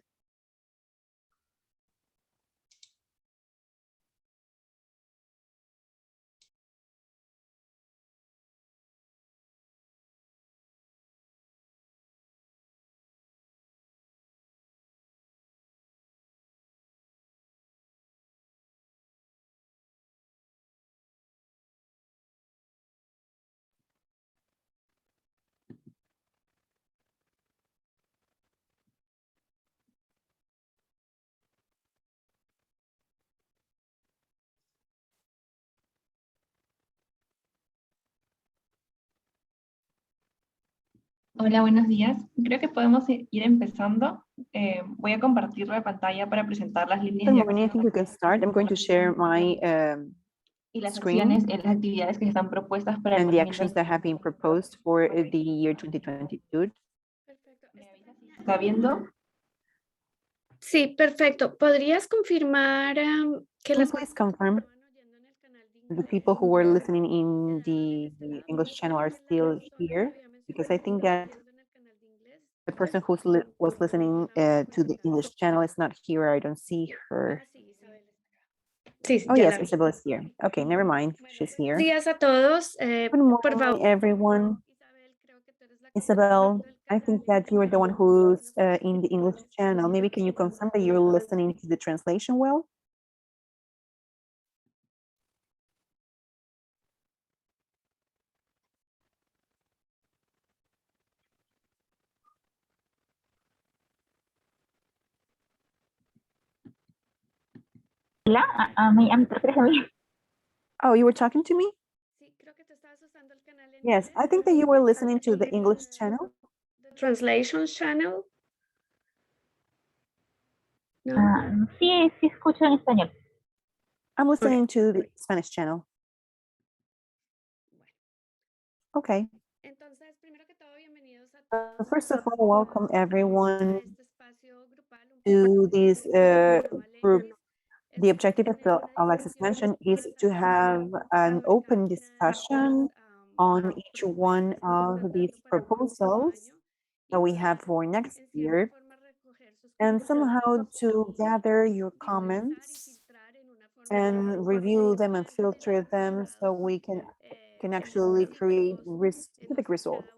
Hola, buenos días. Creo que podemos ir empezando. Voy a compartir la pantalla para presentar las líneas Good de morning. I think we can start. I'm going to share my y las screen acciones, las actividades que están propuestas para el and the movimiento. actions that have been proposed for the year 2022. ¿Está viendo? Sí, perfecto. ¿Podrías confirmar que Can you las please confirm the people who were listening in the English channel are still here? Because I think that the person who was listening to the English channel is not here. I don't see her. Sí, Oh ya yes, la vi. Isabel is here. Okay, never mind. She's here. Días a todos. Good Por morning, favor, everyone. Isabel, I think that you are the one who's in the English channel. Maybe can you confirm that you're listening to the translation well? Hola, me refieres a mí. Oh, you were talking to me? Yes, I think that you were listening to the English channel. translation channel. No. Sí, sí escucho en español. I'm listening to the Spanish channel. Okay. Entonces, primero que todo, bienvenidos a First of all, welcome everyone to this group. The objective, as Alexis mentioned, is to have an open discussion on each one of these proposals that we have for next year, and somehow to gather your comments and review them and filter them so we can actually create specific results.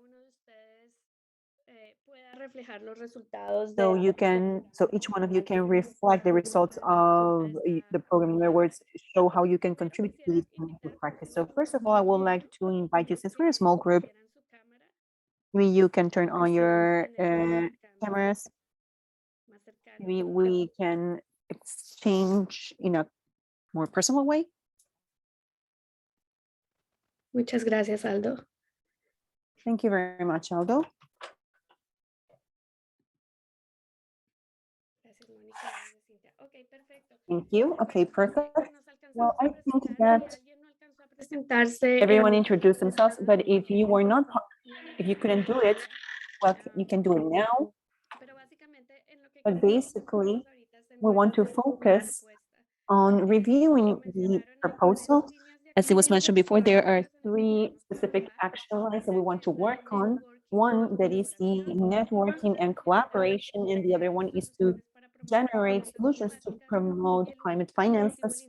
So each one of you can reflect the results of the program. In other words, show how you can contribute to this practice. So first of all, I would like to invite you, since we're a small group, maybe you can turn on your cameras. Maybe we can exchange in a more personal way. Muchas gracias, Aldo. Thank you very much, Aldo. Thank you. Okay, perfect. Well, I think that everyone introduced themselves, but if you were not, if you couldn't do it, well, you can do it now. But basically, we want to focus on reviewing the proposal. As it was mentioned before, there are 3 specific action lines that we want to work on. One that is the networking and collaboration, and the other one is to generate solutions to promote climate finances.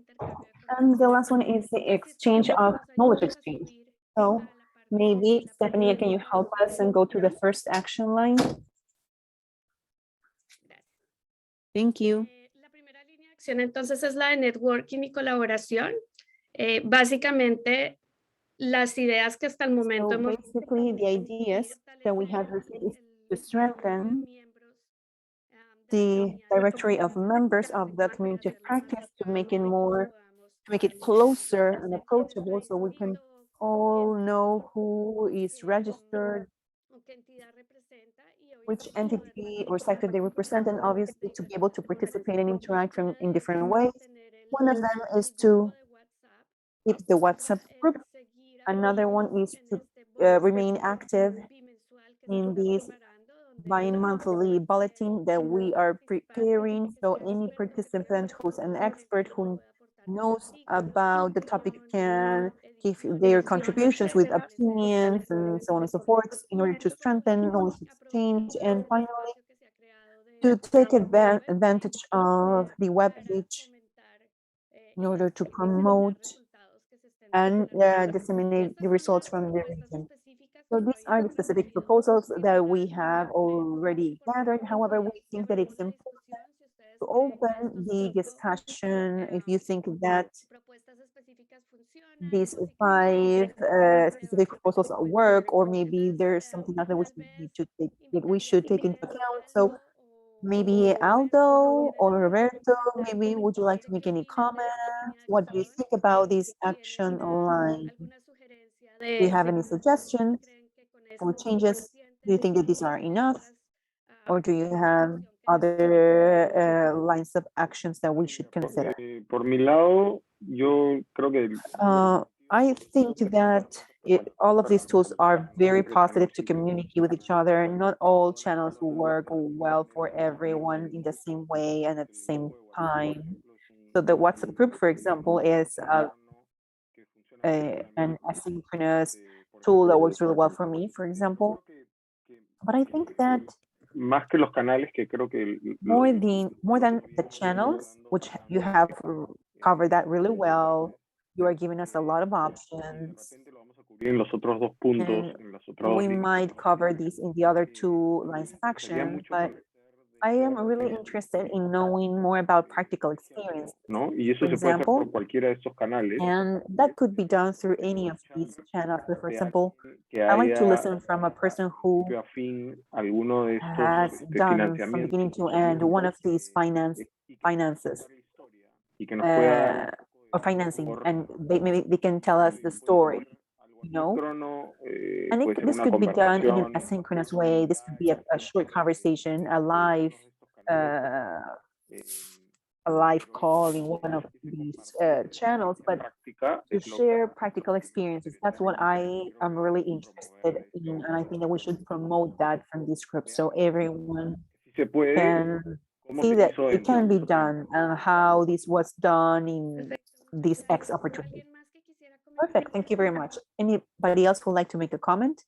And the last one is the exchange of knowledge exchange. So maybe, Stephanie, can you help us and go to the first action line? Thank you. La primera línea de acción entonces es la de networking y colaboración. Básicamente, las ideas que hasta el momento hemos basically, the ideas that we have received is to strengthen the directory of members of the community of practice, to make it closer and approachable, so we can all know who is registered, which entity or sector they represent, and obviously to be able to participate and interact in different ways. One of them is to keep the WhatsApp group. Another one is to remain active in this bi-monthly bulletin that we are preparing. So any participant who's an expert who knows about the topic can give their contributions with opinions and so on and so forth in order to strengthen knowledge exchange. And finally, to take advantage of the web page in order to promote and disseminate the results from the region. So these are the specific proposals that we have already gathered. However, we think that it's important to open the discussion if you think that these 5 specific proposals work, or maybe there's something else that we should take into account. So maybe Aldo or Roberto, maybe would you like to make any comments? What do you think about this action line? Do you have any suggestions or changes? Do you think that these are enough? Or do you have other lines of actions that we should consider? Por mi lado, yo creo que I think that all of these tools are very positive to communicate with each other. Not all channels will work well for everyone in the same way and at the same time. So the WhatsApp group, for example, is an asynchronous tool that works really well for me, for example. But I think that más que los canales, que creo que more than the channels, which you have covered that really well, you are giving us a lot of options. en los otros dos puntos, en las otras We dos might cover these in the other 2 lines of action, but I am really interested in knowing more about practical experience. ¿no? Y eso For se puede hacer por example, cualquiera de estos canales. and that could be done through any of these channels. But for example, Que I like to haya listen from a person who afín a alguno de estos has done from financiamientos beginning to end one of these finances y que nos pueda or financing, and maybe they can tell us the story, you know? crono, And puede ser this una could be done in an conversación, asynchronous way. This could be a short conversation, a live call in one of these channels, but práctica to es lo share practical experiences. That's what I am really interested in, and I think that we should promote that from this group so everyone que se puede, can cómo see se that hizo it en can be done and how this was done in this X opportunity. Perfect, thank you very much. Anybody else would like to make a comment?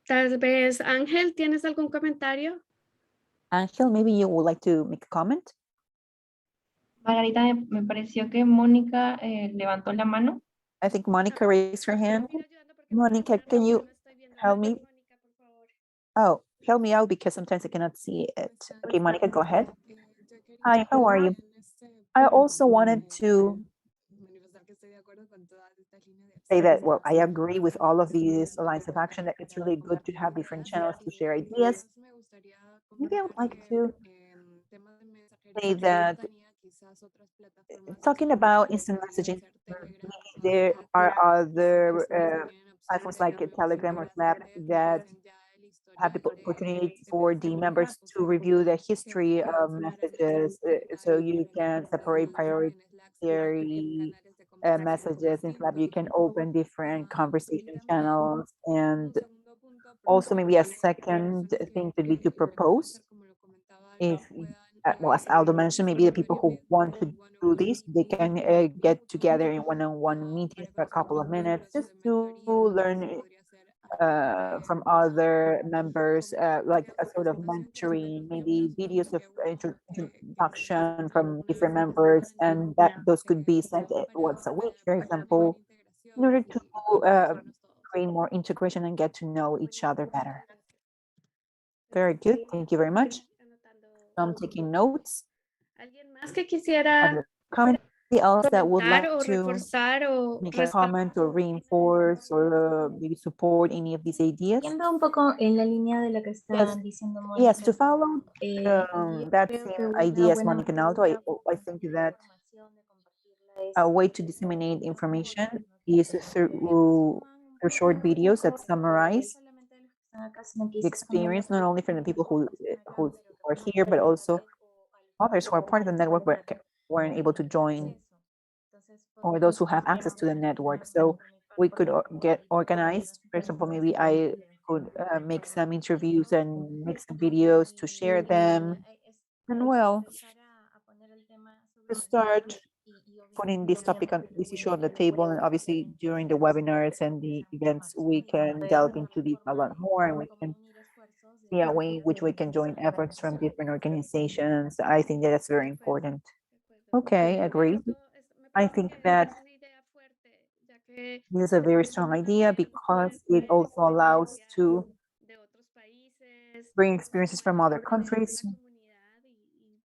Tal vez, Ángel, ¿tienes algún comentario? Angel, maybe you would like to make a comment? Margarita, me pareció que Mónica levantó la mano. I think Monica raised her hand. Monica, can you help me? Oh, help me out because sometimes I cannot see it. Okay, Monica, go ahead. Hi, how are you? I also wanted to say that, well, I agree with all of these lines of action, that it's really good to have different channels to share ideas. Maybe I would like to say that talking about instant messaging, there are other platforms like Telegram or Snap that have the opportunity for the members to review the history of messages, so you can separate priority messages. In Slack, you can open different conversation channels, and also maybe a second thing could be to propose. If, well, as Aldo mentioned, maybe the people who want to do this, they can get together in one-on-one meetings for a couple of minutes just to learn from other members, like a sort of mentoring, maybe videos of introduction from different members, and that those could be sent once a week, for example, in order to create more integration and get to know each other better. Very good, thank you very much. I'm taking notes. ¿Alguien más que quisiera Comment else that would like o to reforzar o make a comment or reinforce or maybe support any of these ideas? Yendo un poco en la línea de lo que están diciendo Mónica. Yes, to follow that creo que same una ideas, buena Monica and Aldo, I think that a way to disseminate information is through short videos that summarize the experience, not only from the people who are here, but also others who are part of the network but weren't able to join, or those who have access to the network. So we could get organized. For example, maybe I could make some interviews and make some videos to share them. And well, to start putting this topic on this issue on the table, and obviously during the webinars and the events, we can delve into this a lot more, and we can see a way in which we can join efforts from different organizations. I think that that's very important. Okay, agreed. I think that this is a very strong idea because it also allows to bring experiences from other countries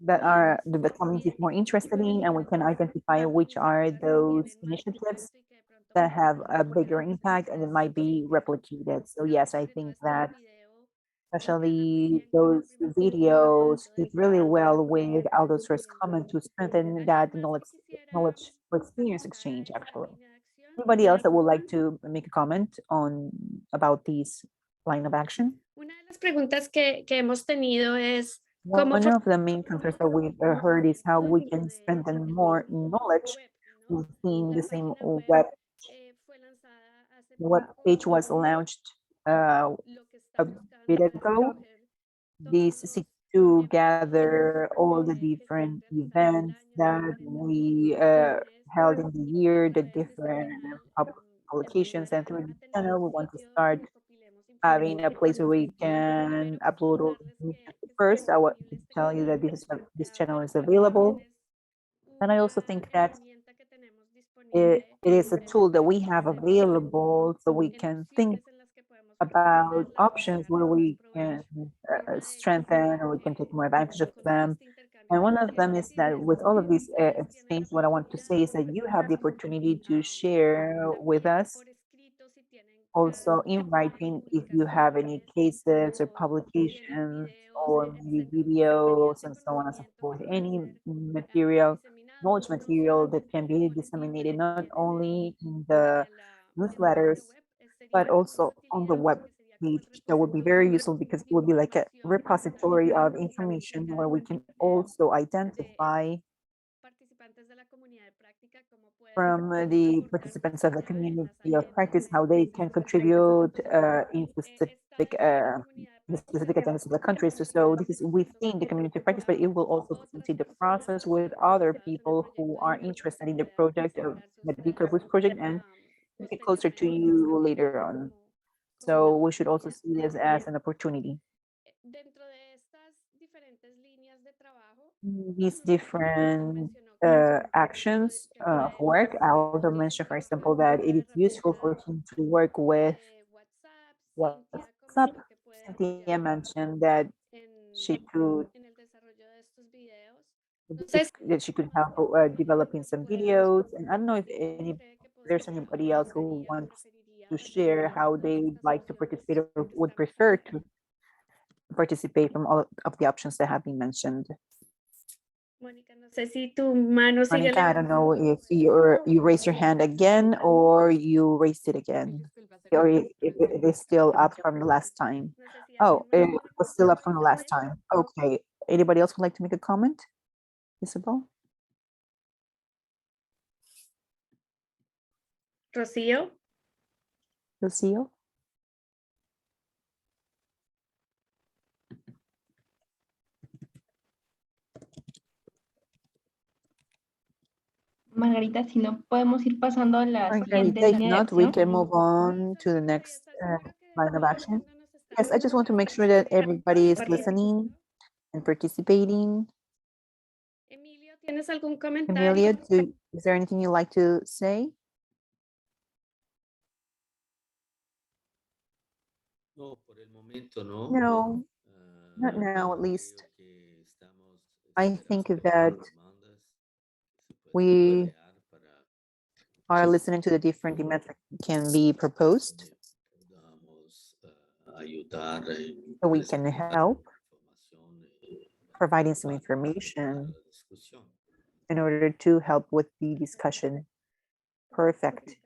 that are the community is more interested in, and we can identify which are those initiatives that have a bigger impact and it might be replicated. So yes, I think that especially those videos fit really well with Aldo's first comment to strengthen that knowledge or experience exchange actually. Anybody else that would like to make a comment on about this line of action? Una de las preguntas que hemos tenido es cómo One of the main concerns that we've heard is how we can strengthen more knowledge within the same web page was launched a bit ago. This is to gather all the different events that we held in the year, the different publications, and through the channel, we want to start having a place where we can upload all the information. First, I want to tell you that this channel is available, and I also think that it is a tool that we have available, so we can think about options where we can strengthen or we can take more advantage of them. And one of them is that with all of these exchange, what I want to say is that you have the opportunity to share with us also in writing if you have any cases or publications or maybe videos and so on and so forth, any material, knowledge material that can be disseminated not only in the newsletters, but also on the web page. That would be very useful because it would be like a repository of information where we can also identify from the participants of the community of practice how they can contribute in specific agendas of the countries. So this is within the community of practice, but it will also facilitate the process with other people who are interested in the project of the Decarbus project and get closer to you later on. So we should also see this as an opportunity. These different actions of work, Aldo mentioned, for example, that it is useful for him to work with WhatsApp. Cynthia mentioned that she could help developing some videos, and I don't know if there's anybody else who wants to share how they'd like to participate or would prefer to participate from all of the options that have been mentioned. Monica, I don't know if you raise your hand again or you raised it again, or if it is still up from the last time. Oh, it was still up from the last time. Okay. Anybody else would like to make a comment? Isabel? Rocío? Rocío? Margarita, si no podemos ir pasando a la siguiente If línea de not, we acción. can move on to the next line of action. Yes, I just want to make sure that everybody is listening and participating. ¿Tienes algún comentario? Emilia, is there anything you'd like to say? No, por el momento no. No, not now at least. I think that we are listening to the different demands that can be proposed, so we can help providing some information in order to help with the discussion. Perfect.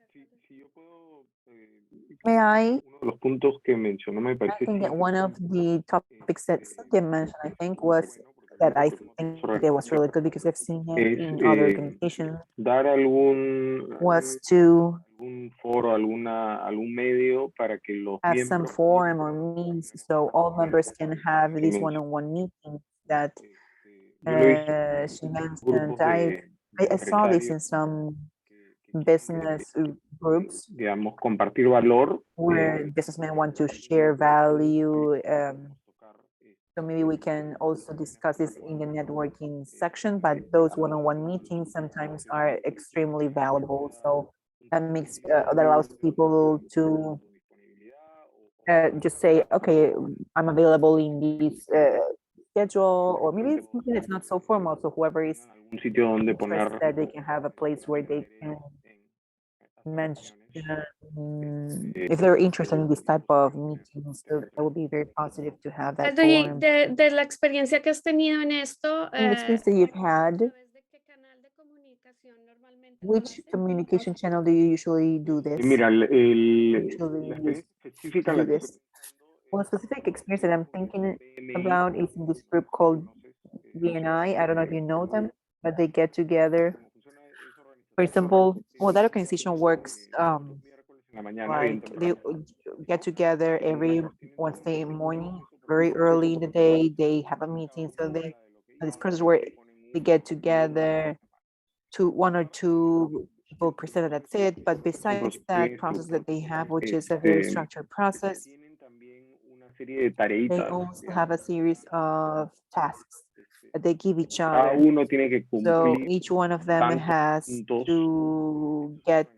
May I? Los puntos que mencionó me I parece think that one of the topics that Cynthia mentioned, I think, was that I think it was really good because I've seen it in other organizations, dar algún was to algún foro, algún medio para que los Have some miembros forum or means so all members can have que these mencioné. one-on-one meetings that Yo lo he visto she en mentioned. grupos de I saw this empresarios in some que business groups digamos, compartir valor. where businessmen want to share value. So maybe we can also discuss this in the networking section, but those one-on-one meetings sometimes are extremely valuable. So that makes that allows people to just say, okay, I'm available in this schedule, or maybe it's something that's not so formal. So whoever is Un sitio donde poner interested, they can have a place where they can mention if they're interested in this type of meetings. So that would be very positive to have that forum. De la experiencia que has tenido en esto, In the experience that you've had, which communication channel do you usually do this? Mira, la Usually experiencia específica do la que this. One specific experience that I'm thinking about is in this group called BNI. I don't know if you know them, but they get together. For example, well, that organization works en la mañana, bien like they temprano. get together every Wednesday morning, very early in the day. They have a meeting, so they this process where they get together, one or two people present, and that's it. But besides that process that they have, which is a very structured process, Tienen también una serie de they tareitas. also have a series of tasks that they give each Cada other. uno tiene que So cumplir each one of them tantos has puntos. to get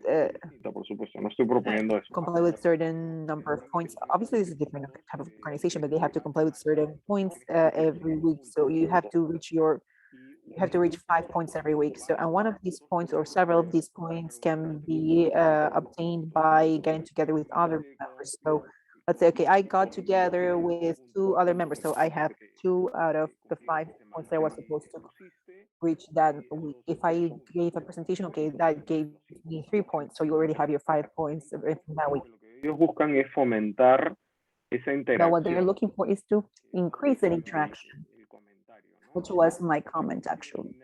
Por supuesto, no estoy proponiendo eso. comply with certain number of points. Obviously, this is a different type of organization, but they have to comply with certain points every week. So you have to reach 5 points every week. So, and one of these points or several of these points can be obtained by getting together with other members. So let's say, okay, I got together with 2 other members. So I have 2 out of the 5 points that I was supposed to reach that week. If I gave a presentation, okay, that gave me 3 points. So you already have your 5 points from that week. Ellos buscan es fomentar esa But what they're interacción. looking for is to increase the interaction, which was my comment actually.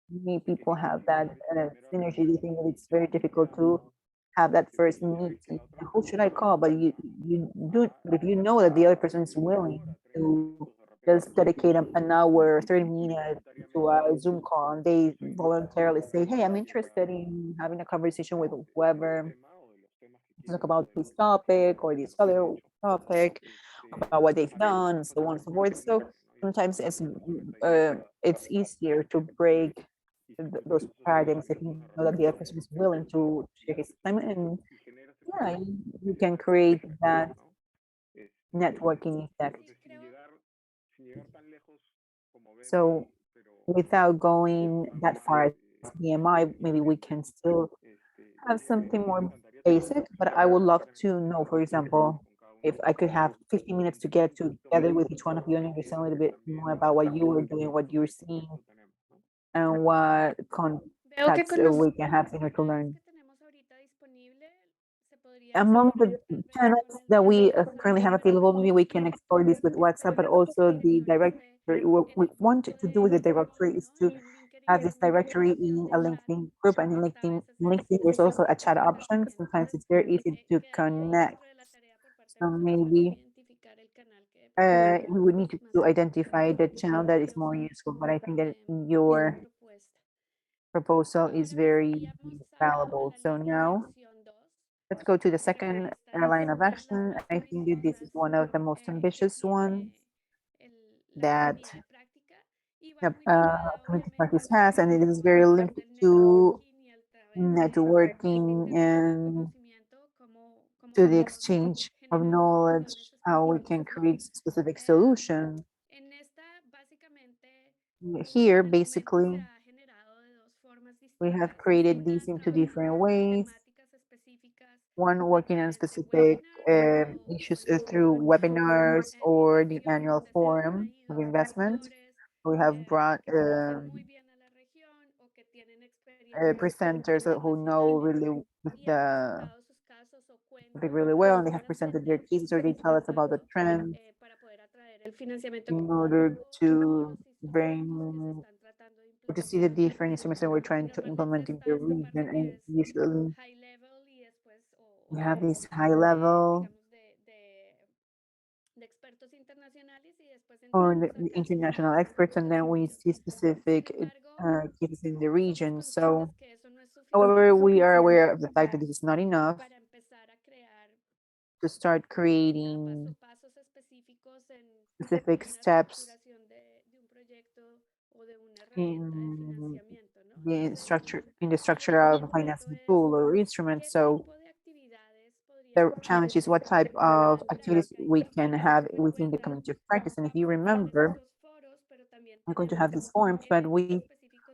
Many people have that synergy. They think that it's very difficult to have that first meeting. Who should I call? But you do. But if you know that the other person is willing to just dedicate an hour, 30 minutes to a Zoom call, and they voluntarily say, "Hey, I'm interested in having a conversation with whoever, talk about this topic or this other topic, about what they've done, and so on and so forth." So sometimes it's easier to break those paradigms if you know that the other person is willing to share his time, and yeah, you can create that networking effect. So without going that far as BMI, maybe we can still have something more basic, but I would love to know, for example, if I could have 15 minutes to get together with each one of you and understand a little bit more about what you were doing, what you're seeing, and what contacts we can have in order to learn. Among the channels that we currently have available, maybe we can explore this with WhatsApp, but also the directory. What we want to do with the directory is to have this directory in a LinkedIn group, and in LinkedIn there's also a chat option. Sometimes it's very easy to connect. So maybe we would need to identify the channel that is more useful, but I think that your proposal is very valuable. So now let's go to the second line of action. I think that this is one of the most ambitious ones that community practice has, and it is very linked to networking and to the exchange of knowledge, how we can create specific solutions. Here, basically, we have created these in 2 different ways. One working on specific issues through webinars or the annual forum of investment. We have brought presenters who know really the topic really well, and they have presented their cases or they tell us about the trend in order to bring to see the different instruments that we're trying to implement in the region. And usually We have this high level or the international experts, and then we see specific cases in the region. So, however, we are aware of the fact that this is not enough to start creating specific steps in the structure of a financing tool or instrument. So the challenge is what type of activities we can have within the community of practice. And if you remember, we're going to have these forums, but we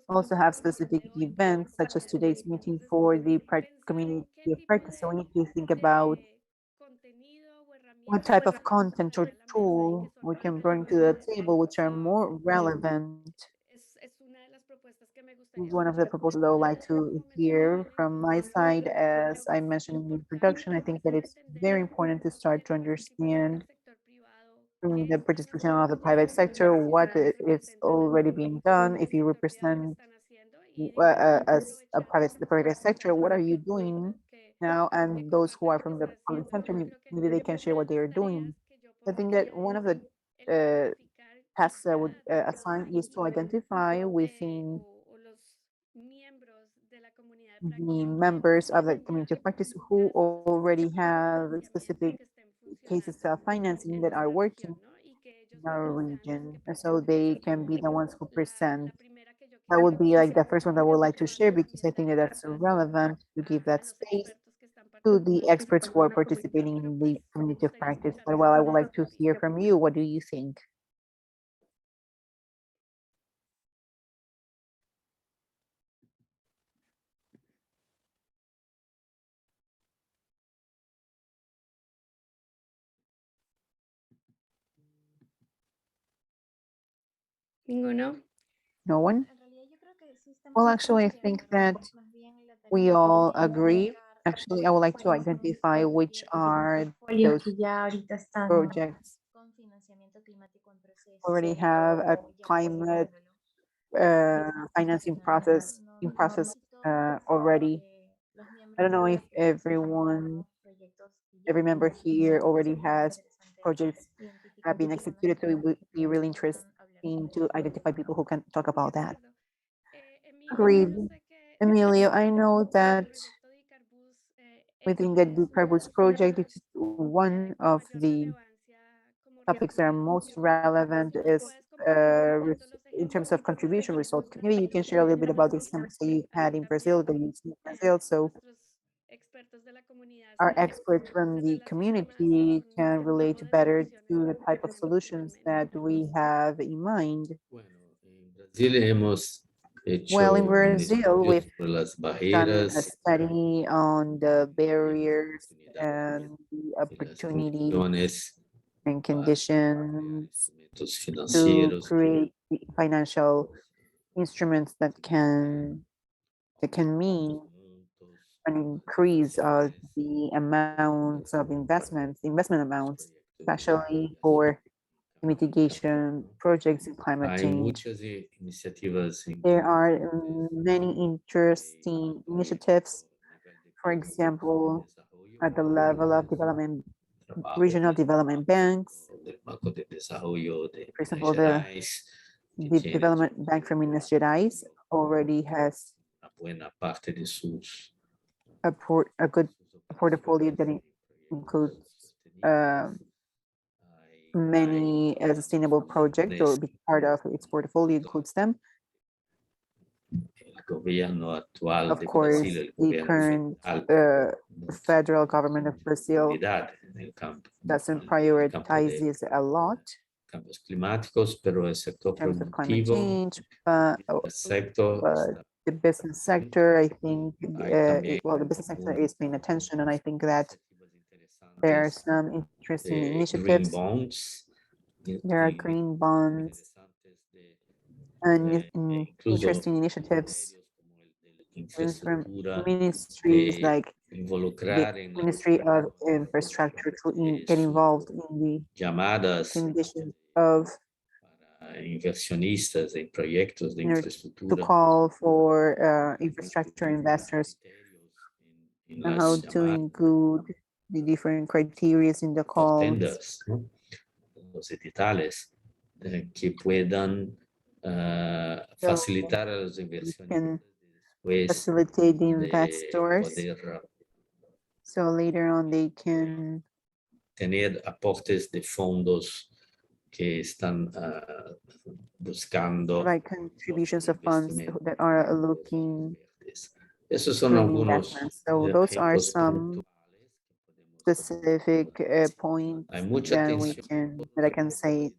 also have specific events such as today's meeting for the community of practice. So we need to think about what type of content or tool we can bring to the table, which are more relevant. One of the proposals I would like to hear from my side, as I mentioned in the introduction, I think that it's very important to start to understand through the participation of the private sector what is already being done. If you represent as the private sector, what are you doing now? And those who are from the public sector, maybe they can share what they are doing. I think that one of the tasks I would assign is to identify within the members of the community of practice who already have specific cases of financing that are working in our region, and so they can be the ones who present. That would be like the first one that I would like to share, because I think that that's relevant to give that space to the experts who are participating in the community of practice. But well, I would like to hear from you. What do you think? Ninguno. No one? Well, actually, I think that we all agree. Actually, I would like to identify which are those projects already have a climate financing process already. I don't know if every member here already has projects have been executed, so it would be really interesting to identify people who can talk about that. Agreed. Emilio, I know that within the Decarbus project, it's one of the topics that are most relevant is in terms of contribution results. Maybe you can share a little bit about the examples that you had in Brazil, that you see in Brazil, so our experts from the community can relate better to the type of solutions that we have in mind. Well, in Brazil, we've done a study on the barriers and the opportunities and conditions to create financial instruments that can mean an increase of the amounts of investment amounts, especially for mitigation projects in climate change. There are many interesting initiatives, for example, at the level of regional development banks. For example, the Development Bank from Minas Gerais already has a good portfolio that includes many sustainable projects, or be part of its portfolio includes them. Of course, the current federal government of Brazil doesn't prioritize this a lot in terms of climate change, but the business sector, I think, the business sector is paying attention, and I think that there are some interesting initiatives. There are green bonds and interesting initiatives from ministries like the Ministry of Infrastructure to get involved in the conditions of to call for infrastructure investors en and how las to llamadas include the different criteria in the calls. tenders, ¿no? Los digitales que puedan facilitar a los can inversionistas después facilitate the de investors poder so later on they can tener aportes de fondos que están buscando provide contributions of funds investimentos that are looking verdes. Esos son green algunos investments. So those are ejemplos some specific points Hay mucha that I can say.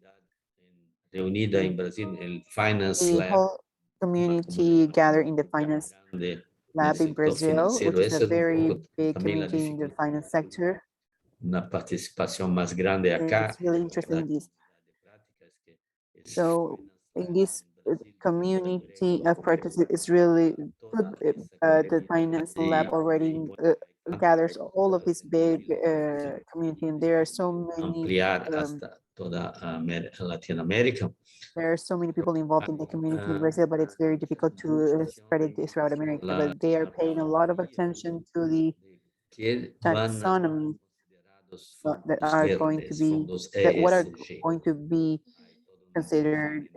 reunida en Brasil, el Finance The Lab, whole community gathered in the finance de lab in sector Brazil, financiero. which is Esa a es un very poco big también la community in the dificultad. finance sector. Una participación más grande acá. It's really interesting in this. Es So in this community of participants, it's really good. The finance lab already gathers all of this big community, and there are so many ampliar hasta toda Latinoamérica. there are so many people involved in the community in Brazil, but it's very difficult to spread it throughout America. But they are paying a lot of attention to the Que van taxonomy that fondos are going to verdes, be fondos what are ESG. going to be considered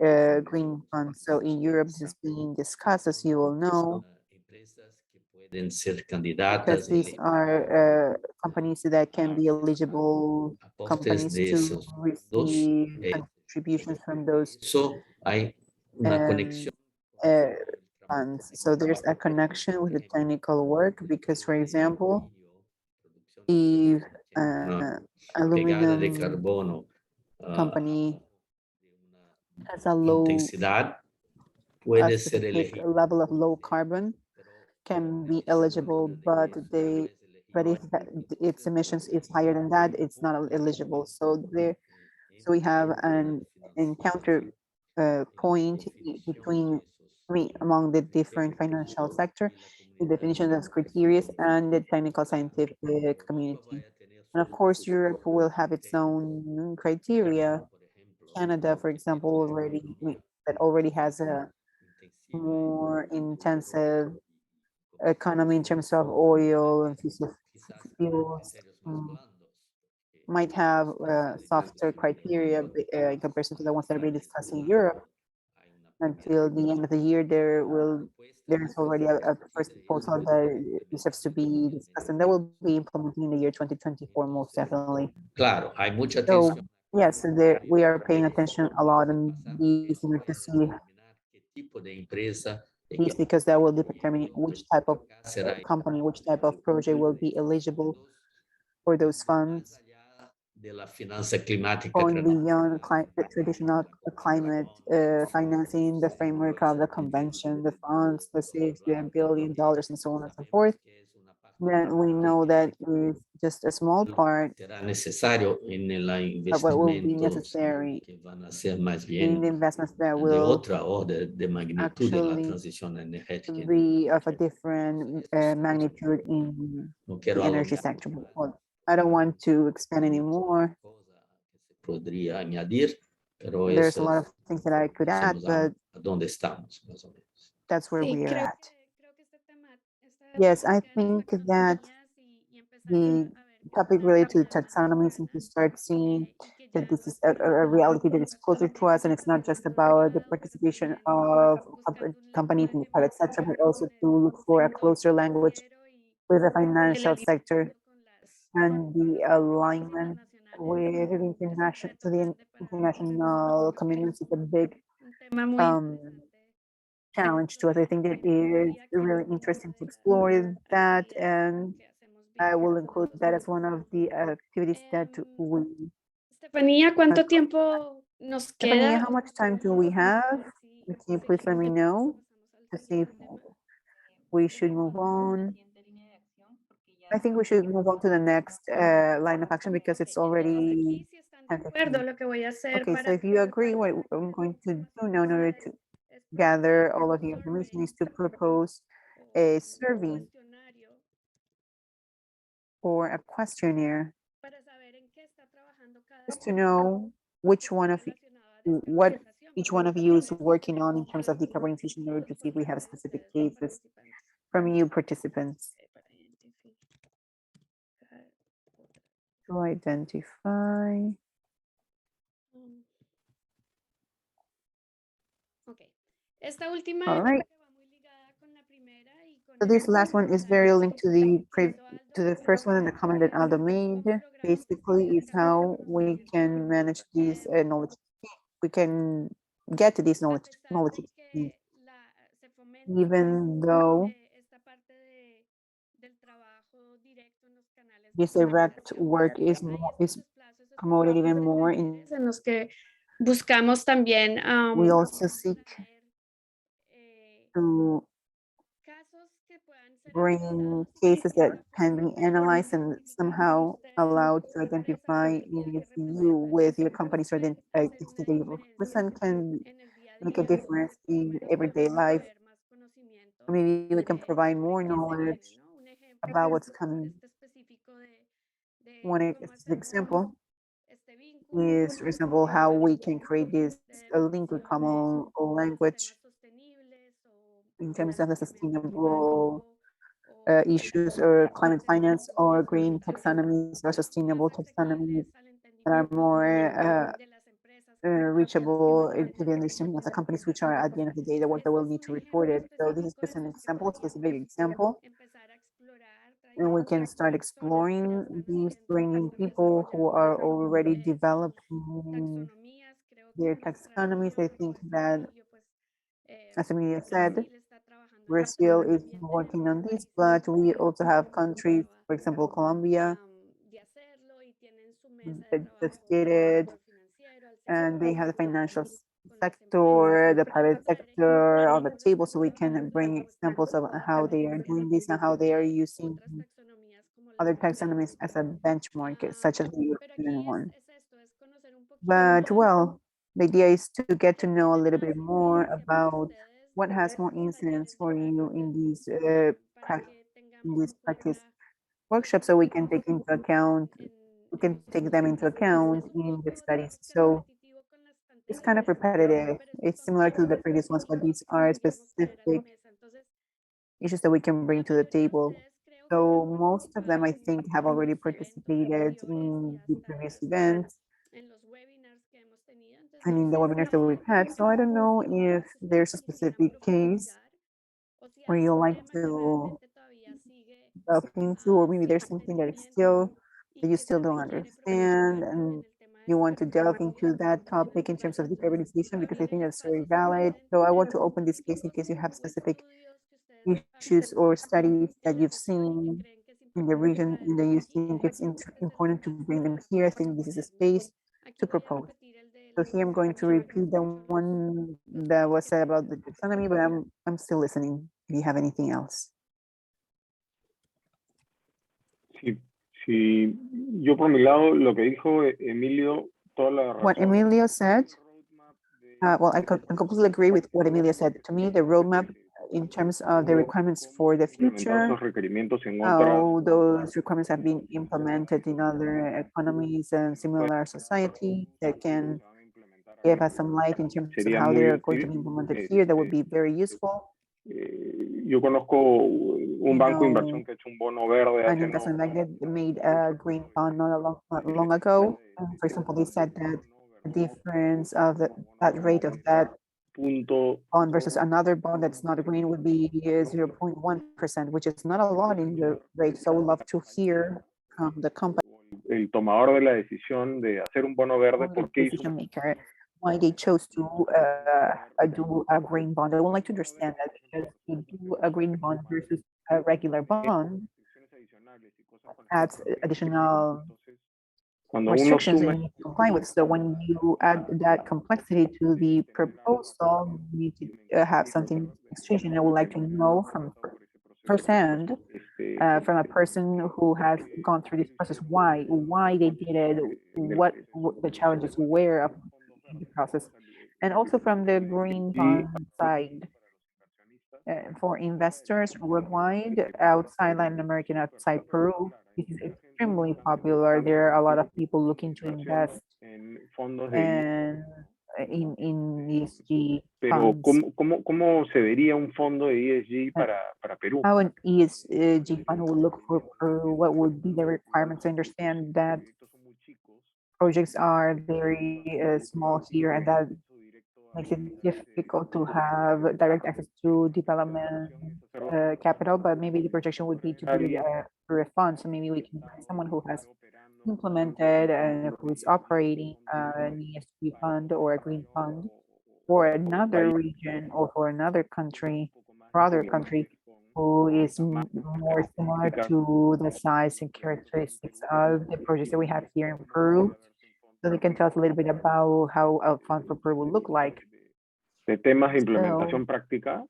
green funds. So in Europe, this is being discussed, as you all know, Empresas que pueden ser because candidatas these are companies that can be eligible aportes companies de to esos fondos. receive contributions from those Eso hay una conexión. funds. So there's a connection with the technical work because, for example, if Una pegada de aluminum carbono company has a low intensidad puede a ser specific elegible. level of low carbon, can be eligible, but if its emissions is higher than that, it's not eligible. So we have an encounter point between among the different financial sector, the definition of criteria and the technical scientific community. And of course, Europe will have its own criteria. Canada, for example, already has a more intensive economy in terms of oil and fossil fuels, might have softer criteria in comparison to the ones that we discussed in Europe. Until the end of the year, there is already a first proposal that deserves to be discussed, and that will be implemented in the year 2024, most definitely. Claro, hay mucha So atención. yes, we are paying attention a lot on these to see ¿Qué tipo de empresa these because that will determine which type of company, which type of project will be eligible for those funds, de la finanza climática going beyond the traditional climate financing, the framework of the convention, the funds, the $6 billion, and so on and so forth. Then we know that is just a small part será necesario en la of what will be investimentos necessary que van a ser más in bien the investments that de will otra orden de magnitud en la actually transición energética. be of a different magnitude in No the quiero energy alongar, sector. Well, I don't want to expand anymore. podría añadir, pero There's a eso lot es, of things that I could add, but a dónde estamos, más o menos. that's where Sí, we are creo at. creo que este tema, Yes, I think that the topic related to the taxonomy, since we start seeing that this is a reality that is closer to us, and it's not just about the participation of companies in the private sector, but also to look for a closer language with the financial sector and the alignment with the international commitments is a big challenge to us. I think it is really interesting to explore that, and I will include that as one of the activities that we. Estefanía, ¿cuánto tiempo nos Stephanie, queda? how much time do we have? Can you please let me know to see if we should move on? I think we should move on to the next line of action because it's already. Lo que voy a hacer Okay, so para if you agree, what I'm going to do now in order to gather all of the information is to propose a survey or a questionnaire just to know which one of what each one of you is working on in terms of decarbonization in order to see if we have specific cases from you participants. to identify. Okay. Esta última All right. va muy ligada con la primera y con So el this last one is very linked to the first one and the comment that Aldo made. Basically, is how we can manage these knowledge. We can get to these knowledge exchange, even though this direct work is promoted even more. En los que buscamos también We also seek to bring cases that can be analyzed and somehow allowed to identify if you with your company's identifiable person can make a difference in everyday life. Maybe we can provide more knowledge about what's coming. One example is, for example, how we can create this link with common language in terms of the sustainable issues or climate finance or green taxonomies or sustainable taxonomies that are more reachable to the understanding of the companies, which are at the end of the day the ones that will need to report it. So this is just an example, specific example. And we can start exploring these, bringing people who are already developing their taxonomies. I think that, as Emilia said, Brazil is working on this, but we also have countries, for example, Colombia, that just did it, and they have the financial sector, the private sector on the table, so we can bring examples of how they are doing this and how they are using other taxonomies as a benchmark, such as the European one. But well, the idea is to get to know a little bit more about what has more incidence for you in these practice workshops, so we can take into account, we can take them into account in the studies. So it's kind of repetitive. It's similar to the previous ones, but these are specific issues that we can bring to the table. So most of them, I think, have already participated in the previous events and in the webinars that we've had. So I don't know if there's a specific case where you like to delve into, or maybe there's something that you still don't understand and you want to delve into that topic in terms of decarbonization, because I think that's very valid. So I want to open this space in case you have specific issues or studies that you've seen in the region and that you think it's important to bring them here. I think this is a space to propose. So here I'm going to repeat the one that was said about the taxonomy, but I'm still listening if you have anything else. Sí, yo por mi lado, lo que dijo Emilio, toda la razón. What Emilio said, well, I completely agree with what Emilio said. To me, the roadmap in terms of the requirements for the future, how those requirements have been implemented in other economies and similar society that can give us some light in terms of how they are going to be implemented here. That would be very useful. Yo conozco un banco de inversión que ha hecho un bono verde. An investment bank that made a green bond not long ago. For example, they said that the difference of that rate of that bond versus another bond that's not green would be 0.1%, which is not a lot in the rate. So we'd love to hear from the company. El tomador de la decisión de hacer un bono verde, ¿por qué hizo? Why they chose to do a green bond. I would like to understand that, because to do a green bond versus a regular bond adds additional restrictions that you need to comply with. So when you add that complexity to the proposal, you need to have something exchanged. And I would like to know from firsthand, from a person who has gone through this process, why they did it, what the challenges were of the process, and also from the green bond side. For investors worldwide, outside Latin America and outside Peru, this is extremely popular. There are a lot of people looking to invest and in ESG funds. Pero ¿cómo se vería un fondo de ESG para Perú? How an ESG fund would look for Peru? What would be the requirements? I understand that projects are very small here, and that makes it difficult to have direct access to development capital, but maybe the projection would be to do it through a fund. So maybe we can find someone who has implemented and who is operating an ESG fund or a green fund for another region or for another country or other country who is more similar to the size and characteristics of the projects that we have here in Peru. So they can tell us a little bit about how a fund for Peru will look like. De temas de implementación práctica.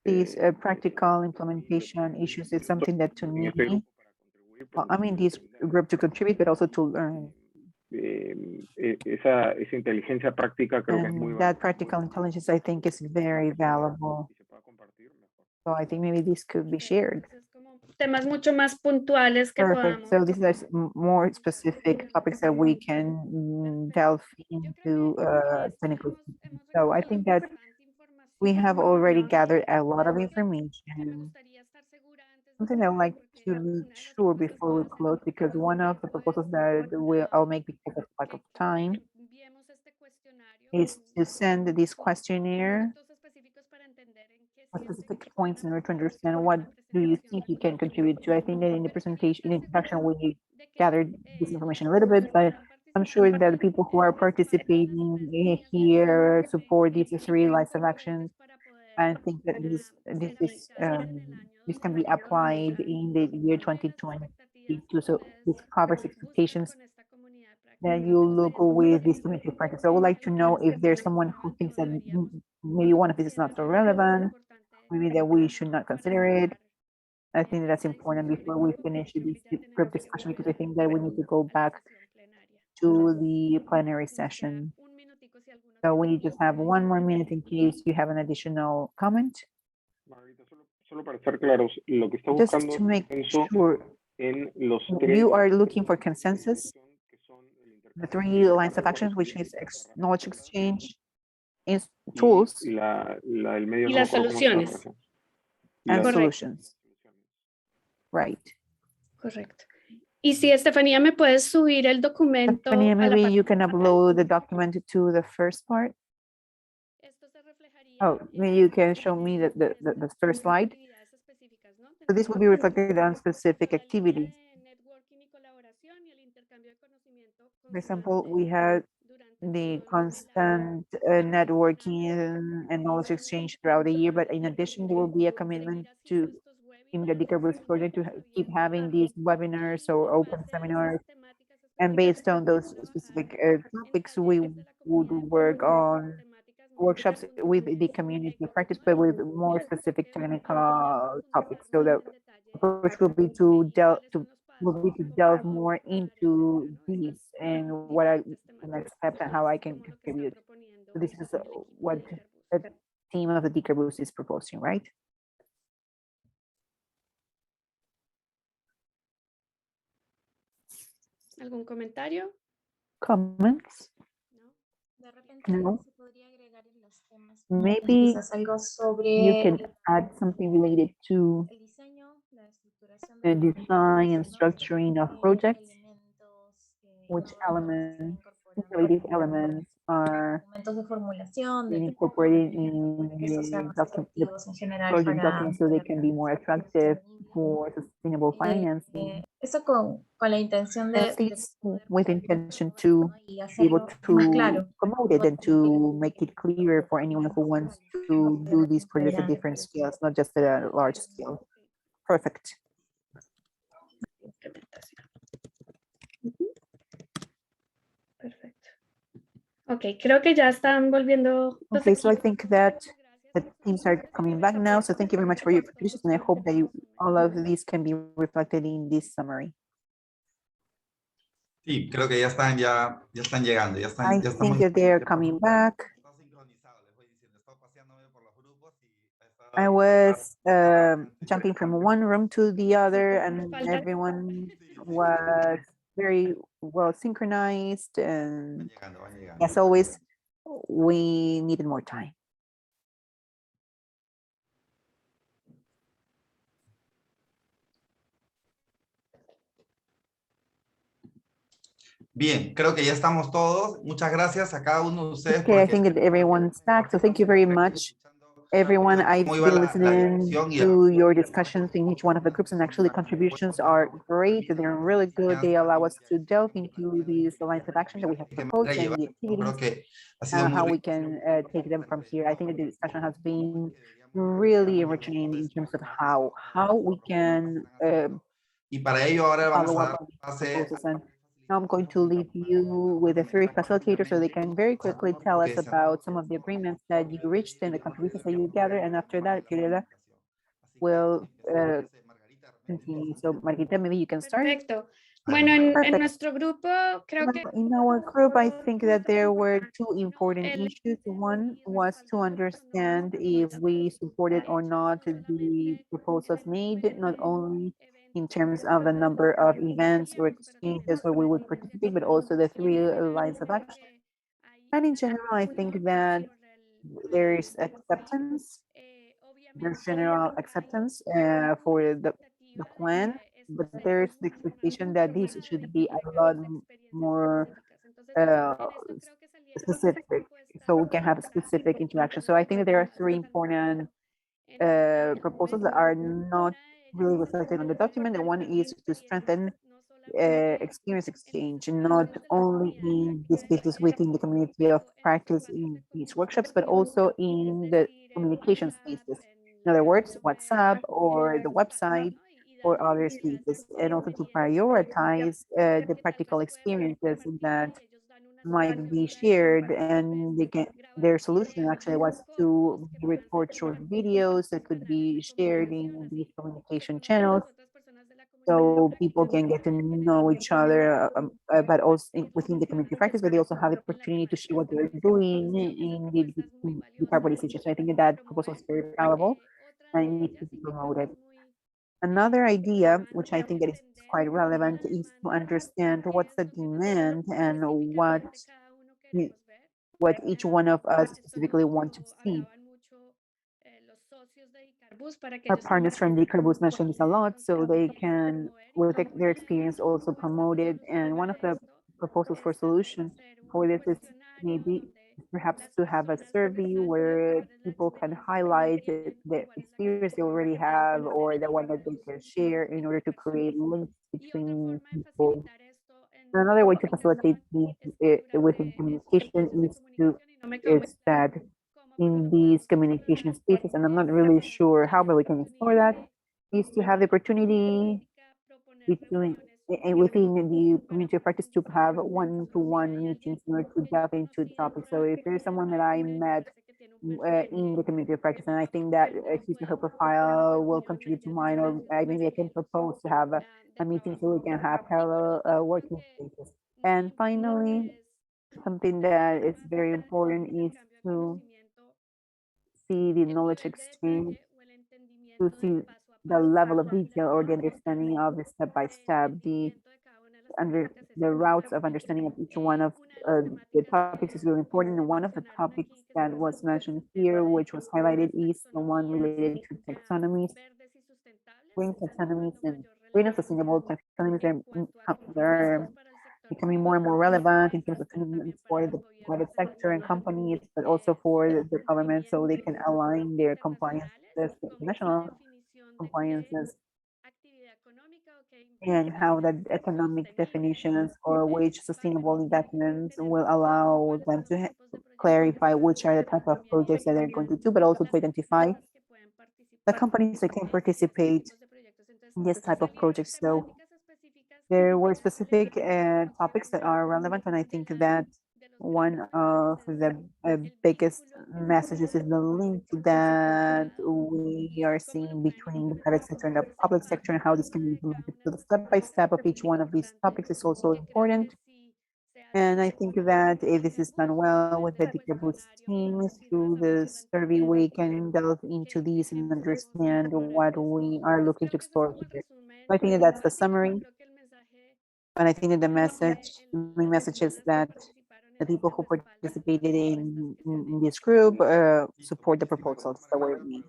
These practical implementation issues is something that to me, well, I mean, this group to contribute, but also to learn. Esa inteligencia práctica creo que es muy That practical intelligence, I think, is very valuable. So I think maybe this could be shared. Temas mucho más puntuales que Perfect. podamos. So these are more specific topics that we can delve into clinical. So I think that we have already gathered a lot of information. Something I would like to be sure before we close, because one of the proposals that I'll make because of lack of time is to send this questionnaire with specific points in order to understand what do you think you can contribute to. I think that in the presentation, in the introduction, we gathered this information a little bit, but I'm sure that the people who are participating here support these 3 lines of action. I think that this can be applied in the year 2022. So this covers expectations that you look with this community practice. So I would like to know if there's someone who thinks that maybe one of these is not so relevant, maybe that we should not consider it. I think that's important before we finish this group discussion, because I think that we need to go back to the plenary session. So we just have 1 more minute in case you have an additional comment. Solo para estar claros, lo que está Just buscando to make consenso sure en los 3 you are looking for consensus, the 3 lines of actions, which is knowledge exchange, tools, del medio Y las soluciones. and Correcto. solutions. Right. Correcto. Y si Estefanía me puedes subir el documento Stephanie, a la maybe parte you can upload the document to the first part. Oh, maybe you can show me the first slide. So this will be reflected on specific activities. For example, we had the constant networking and knowledge exchange throughout the year, but in addition, there will be a commitment to, in the DICARBOOST project, to keep having these webinars or open seminars. And based on those specific topics, we would work on workshops with the community of practice, but with more specific technical topics. So the approach will be to delve more into these and what are the next steps and how I can contribute. So this is what the team of the DICARBOOST is proposing, right? ¿Algún comentario? Comments? De repente No. se podría agregar en los temas Maybe quizás algo you sobre can add something related to el diseño, la estructuración the de los design and proyectos, structuring of projects, elementos, which elements, incorporando related elements are documentos de formulación, being de incorporated in que estos sean the más atractivos en general project para documents so they can be more attractive for sustainable financing. eso con la intención de This with intention to y be hacerlo able más to claro. promote it and to make it clearer for anyone who wants to do these projects at different scales, not just at a large scale. Perfect. Perfecto. Ok, creo que ya están volviendo los Okay, so I equipos. think that the teams are coming back now. So thank you very much for your contributions, and I hope that all of these can be reflected in this summary. Sí, creo que ya están llegando, ya I estamos think that they are coming back. Está sincronizado, les voy diciendo, he estado paseándome por los grupos y he estado I was jumping from one room to the other, and Falta- everyone was very well synchronized. And van llegando. as always, we needed more time. Bien, creo que ya estamos todos. Muchas gracias a cada uno de ustedes. Okay, I think that everyone's back, so thank you very much. Everyone, I've been listening to your discussions in each one of the groups, and actually contributions are great. They're really good. They allow us to delve into these lines of action that we have proposed and the activities and how we can take them from here. I think that the discussion has been really enriching in terms of how we can Y para ello ahora vamos follow a up dar on these pase proposals. And now I'm going to leave you with the three facilitators so they can very quickly tell us about some of the agreements that you reached and the contributions that you gathered. And after that, Fiorella will continue. So Margarita, maybe you can start. Perfecto. Bueno, en Perfect. nuestro grupo creo que In our group, I think that there were two important issues. One was to understand if we supported or not the proposals made, not only in terms of the number of events or exchanges where we would participate, but also the three lines of action. And in general, I think that there is acceptance, there's general acceptance for the plan, but there's the expectation that this should be a lot more specific, so we can have a specific interaction. So I think that there are three important proposals that are not really reflected on the document. And one is to strengthen experience exchange, not only in the spaces within the community of practice in these workshops, but also in the communication spaces. In other words, WhatsApp or the website or other spaces, and also to prioritize the practical experiences that might be shared, and their solution actually was to record short videos that could be shared in these communication channels so people can get to know each other, but also within the community practice, but they also have the opportunity to see what they're doing in the decarbonization. So I think that proposal is very valuable and needs to be promoted. Another idea, which I think that is quite relevant, is to understand what's the demand and what each one of us specifically want to see. Our partners from Decarbus mentioned this a lot, so they can, with their experience, also promote it. And one of the proposals for solution for this is maybe perhaps to have a survey where people can highlight the experience they already have or the one that they can share in order to create links between people. Another way to facilitate within communication is that in these communication spaces, and I'm not really sure how, but we can explore that, is to have the opportunity within the community of practice to have one-to-one meetings in order to delve into the topic. So if there's someone that I met in the community of practice, and I think that his or her profile will contribute to mine, or maybe I can propose to have a meeting so we can have parallel working spaces. And finally, something that is very important is to see the knowledge exchange, to see the level of detail or the understanding of the step-by-step, the routes of understanding of each one of the topics is really important. And one of the topics that was mentioned here, which was highlighted, is the one related to taxonomies, green taxonomies and green and sustainable taxonomies. They're becoming more and more relevant in terms of commitments for the private sector and companies, but also for the government, so they can align their compliances, national compliances, and how the economic definitions or which sustainable investments will allow them to clarify which are the type of projects that they're going to do, but also to identify the companies that can participate in this type of projects. So there were specific topics that are relevant, and I think that one of the biggest messages is the link that we are seeing between the private sector and the public sector and how this can be implemented. So the step-by-step of each one of these topics is also important. And I think that if this is done well with the Decarbus team through the survey, we can delve into these and understand what we are looking to explore here. So I think that that's the summary. And I think that the main message is that the people who participated in this group support the proposals that were made.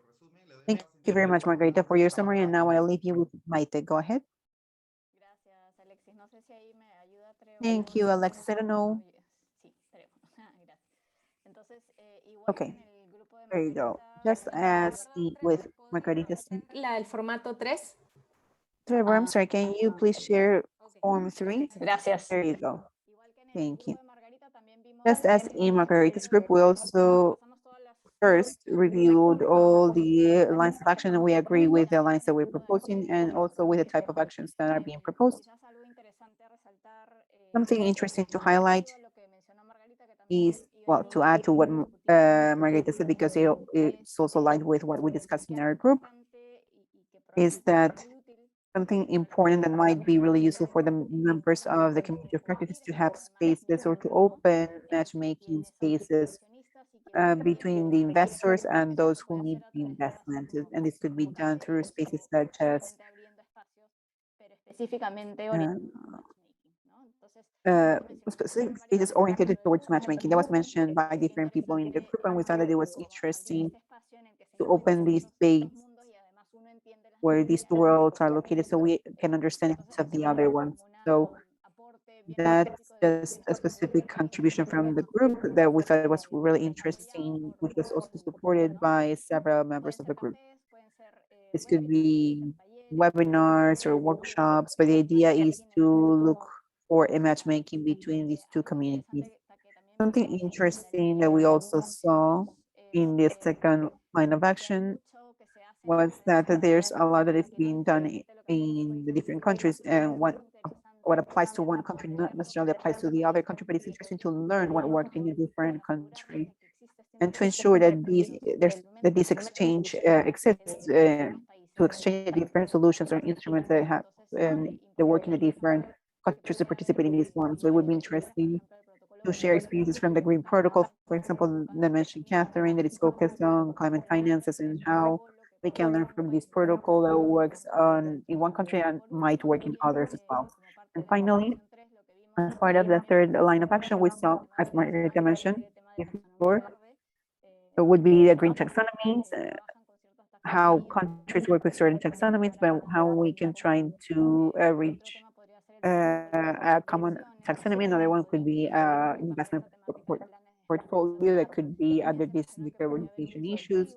Thank you very much, Margarita, for your summary. And now I'll leave you with Maite. Go ahead. Thank you, Alexis. I don't know. Okay, there you go. Just as with Margarita's. El formato 3. Trevor, I'm sorry, can you please share form 3? Gracias. There you go. Thank you. Just as in Margarita's group, we also first reviewed all the lines of action, and we agree with the lines that we're proposing and also with the type of actions that are being proposed. Something interesting to highlight is, well, to add to what Margarita said, because it's also aligned with what we discussed in our group, is that something important that might be really useful for the members of the community of practice is to have spaces or to open matchmaking spaces between the investors and those who need the investment. And this could be done through spaces such as specific spaces oriented towards matchmaking. That was mentioned by different people in the group, and we thought that it was interesting to open this space where these two worlds are located so we can understand each of the other ones. So that's just a specific contribution from the group that we thought was really interesting, which was also supported by several members of the group. This could be webinars or workshops, but the idea is to look for a matchmaking between these two communities. Something interesting that we also saw in the second line of action was that there's a lot that is being done in the different countries, and what applies to one country not necessarily applies to the other country, but it's interesting to learn what worked in a different country and to ensure that this exchange exists to exchange different solutions or instruments that have that work in the different countries to participate in these forums. So it would be interesting to share experiences from the Green Protocol, for example, that mentioned Catherine, that is focused on climate finances and how we can learn from this protocol that works in one country and might work in others as well. And finally, as part of the third line of action, we saw, as Margarita mentioned before, it would be the green taxonomies, how countries work with certain taxonomies, but how we can try to reach a common taxonomy. Another one could be investment portfolio that could be under these decarbonization issues.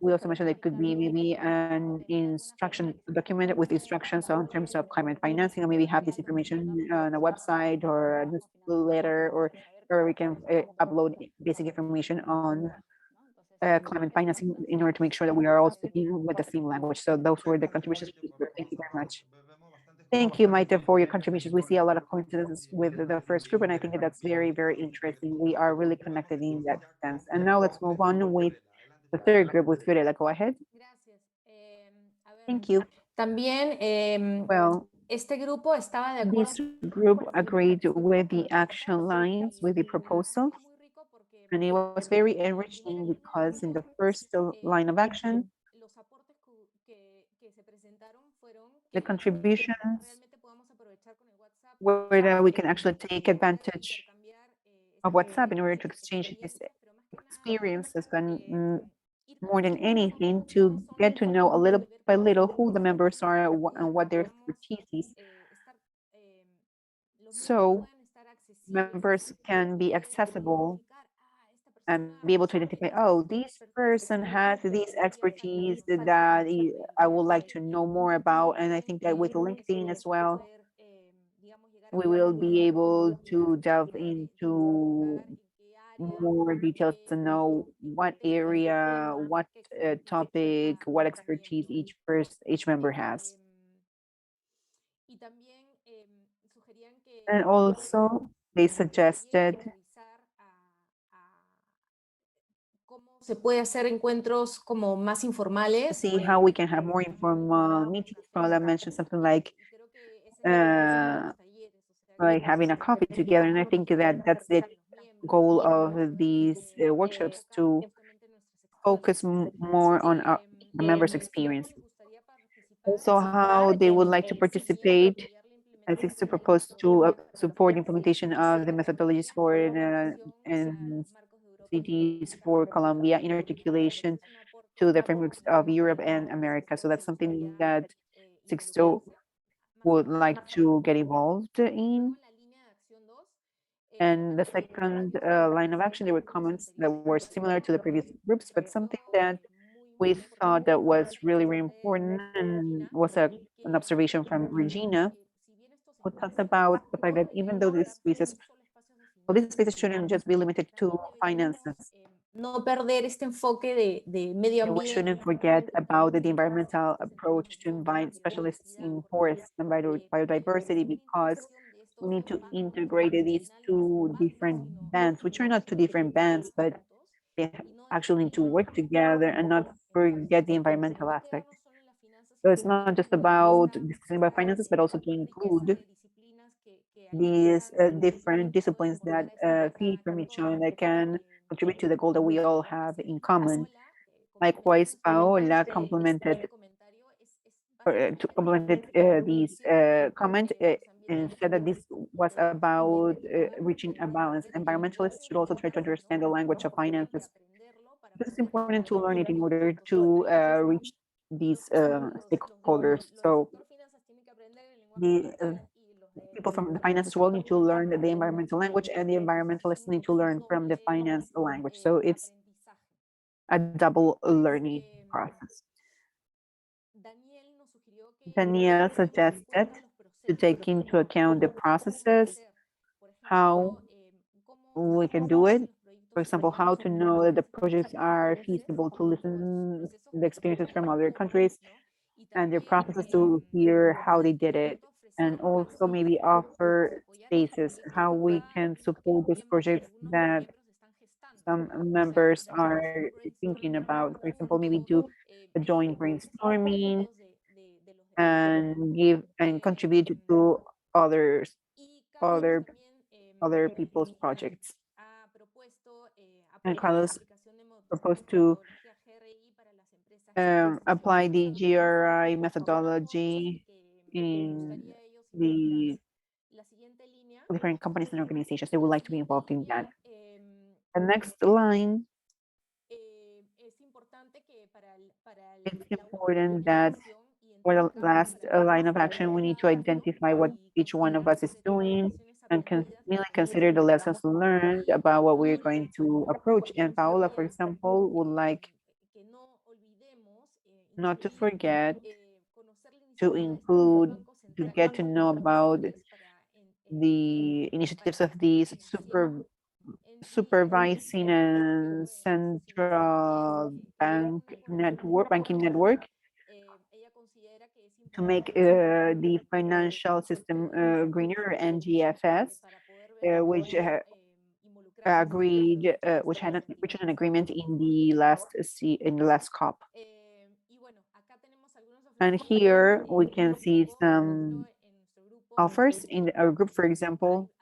We also mentioned it could be maybe an instruction document with instructions on terms of climate financing, or maybe have this information on a website or a newsletter, or we can upload basic information on climate financing in order to make sure that we are all speaking with the same language. So those were the contributions. Thank you very much. Thank you, Maite, for your contributions. We see a lot of coincidences with the first group, and I think that that's very, very interesting. We are really connected in that sense. And now let's move on with the third group with Fiorella. Go ahead. Thank you. También, well, este grupo estaba de acuerdo. This group agreed with the action lines, with the proposal, and it was very enriching because in the first line of action, the contributions were that we can actually take advantage of WhatsApp in order to exchange these experiences, and more than anything, to get to know a little by little who the members are and what their expertise is. So members can be accessible and be able to identify, oh, this person has this expertise that I would like to know more about. And I think that with LinkedIn as well, we will be able to delve into more details to know what area, what topic, what expertise each member has. And also, they suggested se puede hacer encuentros como más informales. See how we can have more informal meetings. Paula mentioned something like having a coffee together, and I think that that's the goal of these workshops, to focus more on the members' experience. Also, how they would like to participate. I think to propose to support the implementation of the methodologies for and CDs for Colombia in articulation to the frameworks of Europe and America. So that's something that Sixto would like to get involved in. And the second line of action, there were comments that were similar to the previous groups, but something that we thought that was really, really important and was an observation from Regina, who talked about the fact that even though these spaces, well, these spaces shouldn't just be limited to finances. No perder este enfoque de medio And we ambiente. shouldn't forget about the environmental approach to invite specialists in forests and biodiversity, because we need to integrate these two different bands, which are not two different bands, but they actually need to work together and not forget the environmental aspect. So it's not just about discussing about finances, but also to include these different disciplines that feed from each other, that can contribute to the goal that we all have in common. Likewise, Paola complemented these comment and said that this was about reaching a balance. Environmentalists should also try to understand the language of finances. This is important to learn it in order to reach these stakeholders. So the people from the finances world need to learn the environmental language, and the environmentalists need to learn from the finance language. So it's a double learning process. Danielle suggested to take into account the processes, how we can do it. For example, how to know that the projects are feasible, to listen to the experiences from other countries and their processes, to hear how they did it, and also maybe offer spaces, how we can support these projects that some members are thinking about. For example, maybe do a joint brainstorming and give and contribute to other people's projects. And Carlos proposed to apply the GRI methodology in the different companies and organizations. They would like to be involved in that. The next line, it's important that for the last line of action, we need to identify what each one of us is doing and really consider the lessons learned about what we're going to approach. And Paola, for example, would like not to forget to include, to get to know about the initiatives of these supervising and central banking network to make the financial system greener, NGFS, which agreed, which had reached an agreement in the last COP. And here we can see some offers in our group. For example,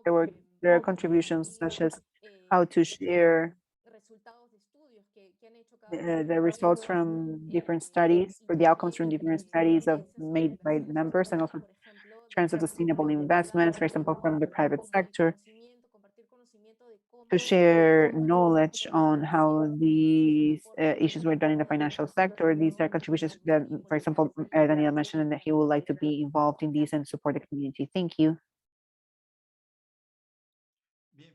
there are contributions such as how to share the results from different studies, or the outcomes from different studies made by members, and also trends of sustainable investments, for example, from the private sector, to share knowledge on how these issues were done in the financial sector. These are contributions that, for example, Daniel mentioned that he would like to be involved in these and support the community. Thank you.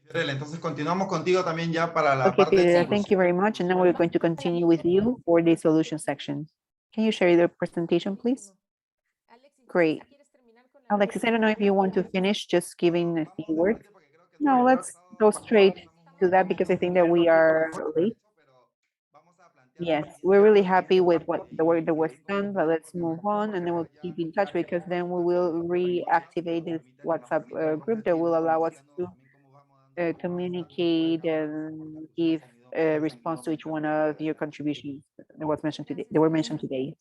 Fiorella, entonces continuamos contigo también ya para la Okay, parte de Fiorella, conclusión. thank you very much. And now we're going to continue with you for the solution section. Can you share your presentation, please? Great. Alexis, I don't know if you want to finish just giving a few words. No, let's go straight to that, because I think that we are late. Yes, we're really happy with the work that was done, but let's move on, and then we'll keep in touch, because then we will reactivate this WhatsApp group that will allow us to communicate and give a response to each one of your contributions that was mentioned today. They were mentioned today.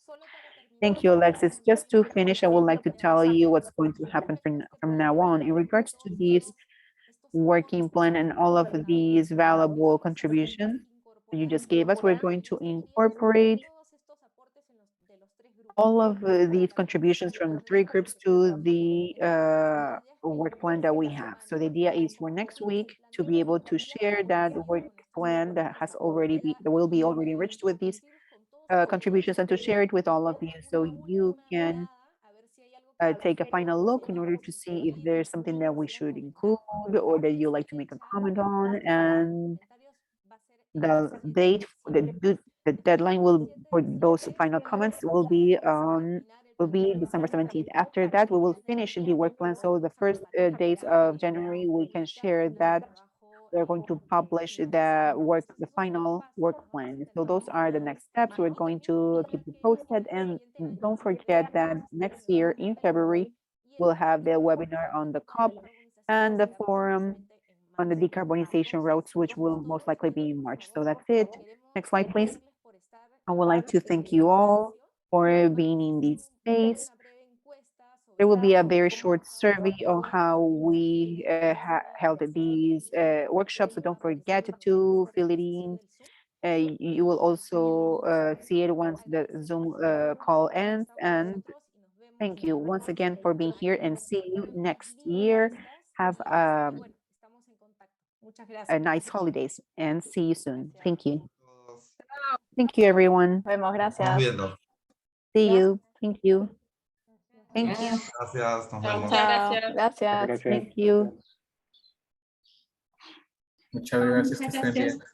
Thank you, Alexis. Just to finish, I would like to tell you what's going to happen from now on in regards to this working plan and all of these valuable contributions that you just gave us. We're going to incorporate all of these contributions from the three groups to the work plan that we have. So the idea is for next week to be able to share that work plan that will be already enriched with these contributions, and to share it with all of you, so you can take a final look in order to see if there's something that we should include or that you like to make a comment on. And the date, the deadline will for those final comments will be December 17th. After that, we will finish the work plan. So the first days of January, we can share that. We're going to publish the final work plan. So those are the next steps. We're going to keep you posted. And don't forget that next year in February, we'll have the webinar on the COP and the forum on the decarbonization routes, which will most likely be in March. So that's it. Next slide, please. I would like to thank you all for being in this space. There will be a very short survey on how we held these workshops, so don't forget to fill it in. You will also see it once the Zoom call ends. And thank you once again for being here, and see you next year. Have a nice holidays and see you soon. Thank you. Thank you, everyone. Vemos, Estamos gracias. viendo. See you. Thank you. Thank you. Gracias, nos vemos. Chao. Gracias. Gracias. Thank you. Muchas gracias, que Muchas estén bien. gracias.